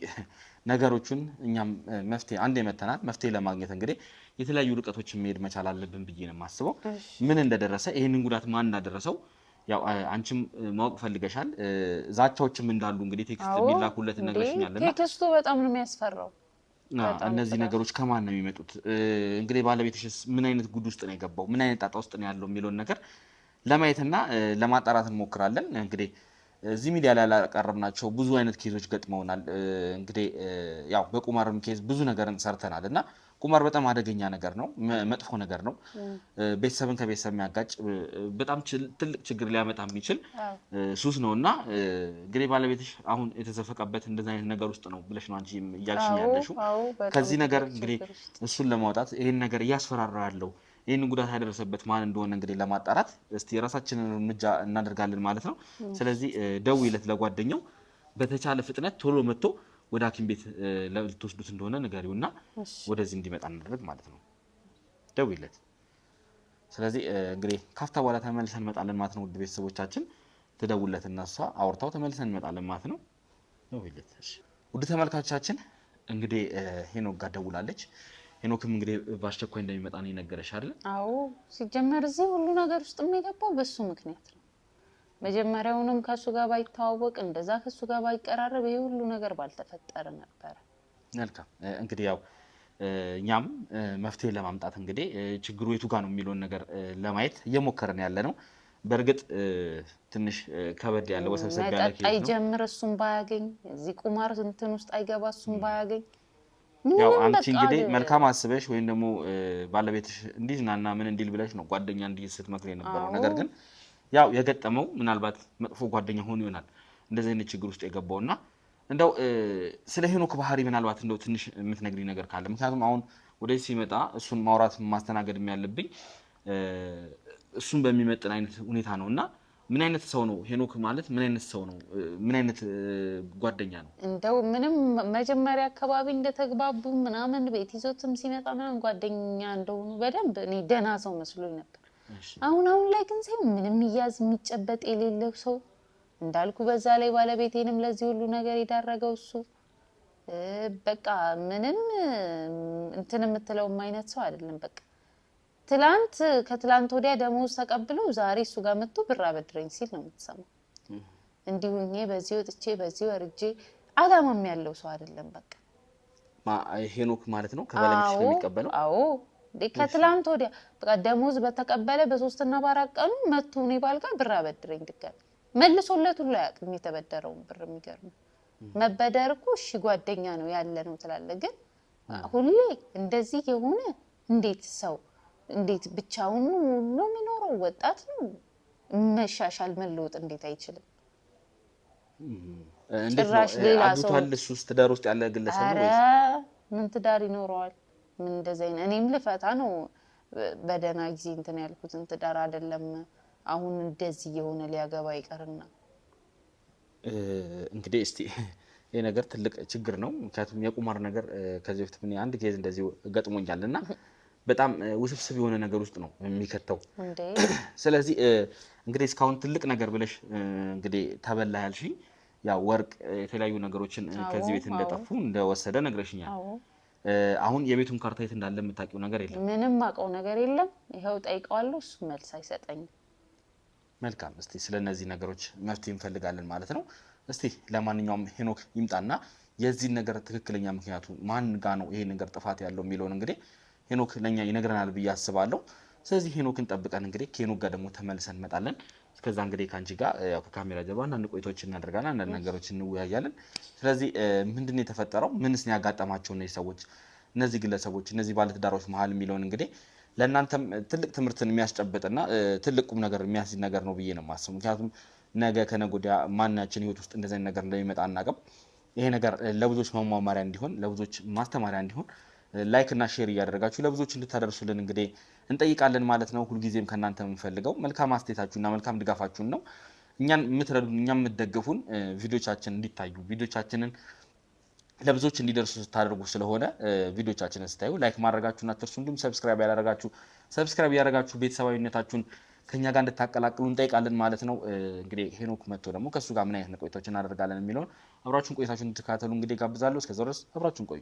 ነገሮቹን እኛም መፍትሄ አንዴ መተናል። መፍትሄ ለማግኘት እንግዲህ የተለያዩ ርቀቶችን መሄድ መቻል አለብን ብዬ ነው የማስበው። ምን እንደደረሰ ይሄንን ጉዳት ማን እንዳደረሰው ያው አንቺም ማወቅ ፈልገሻል። ዛቻዎችም እንዳሉ እንግዲህ ቴክስት ቢላኩለት ነግረሽኛልና ቴክስቱ በጣም ነው የሚያስፈራው። እነዚህ ነገሮች ከማን ነው የሚመጡት? እንግዲህ ባለቤትሽስ ምን አይነት ጉድ ውስጥ ነው የገባው? ምን አይነት ጣጣ ውስጥ ነው ያለው የሚለውን ነገር ለማየትና ለማጣራት እንሞክራለን። እንግዲህ እዚህ ሚዲያ ላይ ያላቀረብናቸው ብዙ አይነት ኬዞች ገጥመውናል። እንግዲህ ያው በቁማርም ኬዝ ብዙ ነገርን ሰርተናል እና ቁማር በጣም አደገኛ ነገር ነው፣ መጥፎ ነገር ነው። ቤተሰብን ከቤተሰብ የሚያጋጭ በጣም ትልቅ ችግር ሊያመጣ የሚችል ሱስ ነው እና እንግዲህ ባለቤትሽ አሁን የተዘፈቀበት እንደዚህ አይነት ነገር ውስጥ ነው ብለሽ ነው አንቺ እያልሽኝ ያለሽው። ከዚህ ነገር እንግዲህ እሱን ለማውጣት ይሄን ነገር እያስፈራራ ያለው ይህን ጉዳት ያደረሰበት ማን እንደሆነ እንግዲህ ለማጣራት እስቲ የራሳችንን እርምጃ እናደርጋለን ማለት ነው። ስለዚህ ደውይለት ለጓደኛው፣ በተቻለ ፍጥነት ቶሎ መጥቶ ወደ ሐኪም ቤት ልትወስዱት እንደሆነ ንገሪውና ወደዚህ እንዲመጣ እናደርግ ማለት ነው። ደውይለት። ስለዚህ እንግዲህ ካፍታ በኋላ ተመልሰን እንመጣለን ማለት ነው። ውድ ቤተሰቦቻችን ትደውልለት እና እሷ አውርታው ተመልሰን እንመጣለን ማለት ነው። ደውይለት። እሺ ውድ ተመልካቾቻችን እንግዲህ ሄኖክ ጋር ደውላለች። ሄኖክም እንግዲህ በአስቸኳይ እንደሚመጣ ነው የነገረሽ አይደል? አዎ ሲጀመር እዚህ ሁሉ ነገር ውስጥ የሚገባው በሱ ምክንያት ነው። መጀመሪያውንም ከሱ ጋር ባይተዋወቅ እንደዛ ከሱ ጋር ባይቀራረብ ይሄ ሁሉ ነገር ባልተፈጠረ ነበር። መልካም እንግዲህ ያው እኛም መፍትሄ ለማምጣት እንግዲህ ችግሩ የቱ ጋር ነው የሚለውን ነገር ለማየት እየሞከረን ያለ ነው። በእርግጥ ትንሽ ከበድ ያለ ወሰብሰብ ያለ ኬዝ ነው። አይጀምር እሱም ባያገኝ እዚህ ቁማር እንትን ውስጥ አይገባ እሱም ባያገኝ ያው አንቺ እንግዲህ መልካም አስበሽ ወይም ደግሞ ባለቤትሽ እንዲዝናና ምን እንዲል ብለሽ ነው ጓደኛ እንዲህ ስትመክሪ የነበረው። ነገር ግን ያው የገጠመው ምናልባት መጥፎ ጓደኛ ሆኖ ይሆናል እንደዚህ አይነት ችግር ውስጥ የገባውና እንደው ስለ ሄኖክ ባህሪ ምናልባት እንደው ትንሽ የምትነግሪ ነገር ካለ፣ ምክንያቱም አሁን ወደዚህ ሲመጣ እሱን ማውራት ማስተናገድ ያለብኝ እሱን በሚመጥን አይነት ሁኔታ ነውና ምን አይነት ሰው ነው ሄኖክ ማለት? ምን አይነት ሰው ነው? ምን አይነት ጓደኛ ነው? እንደው ምንም መጀመሪያ አካባቢ እንደተግባቡ ምናምን ቤት ይዞትም ሲመጣ ምናምን ጓደኛ እንደሆኑ በደንብ እኔ ደህና ሰው መስሎኝ ነበር። አሁን ላይ ግን ሳይሆን ምንም ይያዝ የሚጨበጥ የሌለው ሰው እንዳልኩ፣ በዛ ላይ ባለቤቴንም ለዚህ ሁሉ ነገር የዳረገው እሱ በቃ ምንም እንትን የምትለውም አይነት ሰው አይደለም። በቃ ከትላንት ወዲያ ደሞዝ ተቀብሎ ዛሬ እሱ ጋር መጥቶ ብር አበድረኝ ሲል ነው የምትሰማው። እንዲሁ እኔ በዚህ ወጥቼ በዚህ ወርጄ አላማም ያለው ሰው አይደለም። በቃ ሄኖክ ማለት ነው ከባለቤትሽ ነው የሚቀበለው? አዎ ከትላንት ወዲያ በቃ ደሞዝ በተቀበለ በ3 እና በ4 ቀኑ መጥቶ እኔ ባልጋ ብር አበድረኝ ድጋሚ መልሶለት ሁሉ አያውቅም የተበደረውን ብር። የሚገርም መበደር እኮ እሺ ጓደኛ ነው ያለ ነው ትላለህ፣ ግን ሁሌ እንደዚህ የሆነ እንዴት ብቻውን ነው የሚኖረው? ወጣት ነው፣ መሻሻል መለወጥ እንዴት አይችልም? ጭራሽ ሌላ ሰው እሱስ ትዳር ውስጥ ያለ ግለሰብ ነው ወይስ ምን ትዳር ይኖረዋል? ምን እንደዚህ አይነት እኔም ልፈታ ነው በደህና ጊዜ እንትን ያልኩትን ትዳር አይደለም አሁን እንደዚህ የሆነ ሊያገባ ይቀርና። እንግዲህ እስቲ ይሄ ነገር ትልቅ ችግር ነው። ምክንያቱም የቁማር ነገር ከዚህ በፊት ምን አንድ ኬዝ እንደዚህ ገጥሞኛልና በጣም ውስብስብ የሆነ ነገር ውስጥ ነው የሚከተው። ስለዚህ እንግዲህ እስካሁን ትልቅ ነገር ብለሽ እንግዲህ ተበላ ያልሽኝ ያው ወርቅ፣ የተለያዩ ነገሮችን ከዚህ ቤት እንደጠፉ እንደወሰደ ነግረሽኛል። አሁን የቤቱን ካርታ የት እንዳለ የምታውቂው ነገር የለም? ምንም አውቀው ነገር የለም። ይሄው ጠይቀዋለሁ፣ እሱ መልስ አይሰጠኝም። መልካም እስቲ ስለነዚህ ነገሮች መፍትሄ እንፈልጋለን ማለት ነው። እስቲ ለማንኛውም ሄኖክ ይምጣና የዚህ ነገር ትክክለኛ ምክንያቱ ማን ጋ ነው ይሄ ነገር ጥፋት ያለው የሚለውን እንግዲህ ሄኖክ ለኛ ይነግረናል ብዬ አስባለሁ። ስለዚህ ሄኖክን ጠብቀን እንግዲህ ከሄኖክ ጋር ደግሞ ተመልሰን እንመጣለን። እስከዛ እንግዲህ ካንቺ ጋር ያው ከካሜራ ጀርባ አንዳንድ ቆይቶች እናደርጋለን፣ አንዳንድ ነገሮች እንወያያለን። ስለዚህ ምንድነው የተፈጠረው? ምንስ ነው ያጋጠማቸው እነዚህ ሰዎች፣ እነዚህ ግለሰቦች፣ እነዚህ ባለትዳሮች መሀል የሚለውን እንግዲህ ለእናንተም ትልቅ ትምህርትን የሚያስጨብጥና ትልቅ ቁም ነገር የሚያስይዝ ነገር ነው ብዬ ነው የማስበው። ምክንያቱም ነገ ከነገ ወዲያ ማናችን ህይወት ውስጥ እንደዚህ ነገር እንደሚመጣ አናውቅም። ይሄ ነገር ለብዙዎች መማማሪያ እንዲሆን፣ ለብዙዎች ማስተማሪያ እንዲሆን ላይክ እና ሼር እያደረጋችሁ ለብዙዎች እንድታደርሱልን እንግዲህ እንጠይቃለን ማለት ነው። ሁልጊዜም ከእናንተ የምንፈልገው መልካም አስተያየታችሁና መልካም ድጋፋችሁን ነው። እኛን የምትረዱን፣ እኛን የምትደግፉን ቪዲዮቻችን እንዲታዩ ቪዲዮቻችንን ለብዙዎች እንዲደርሱ ስታደርጉ ስለሆነ ቪዲዮቻችንን ስታዩ ላይክ ማድረጋችሁን አትርሱ። እንዲሁም ሰብስክራይብ ያደረጋችሁ ቤተሰባዊነታችሁን ከኛ ጋር እንድታቀላቅሉ እንጠይቃለን ማለት ነው። እንግዲህ ሄኖክ መጥቶ ደግሞ ከሱ ጋር ምን አይነት ቆይታዎችን እናደርጋለን የሚለውን አብራችሁን ቆይታችሁን እንድትከታተሉ እንግዲህ ጋብዛለሁ። እስከዛው ድረስ አብራችሁን ቆዩ።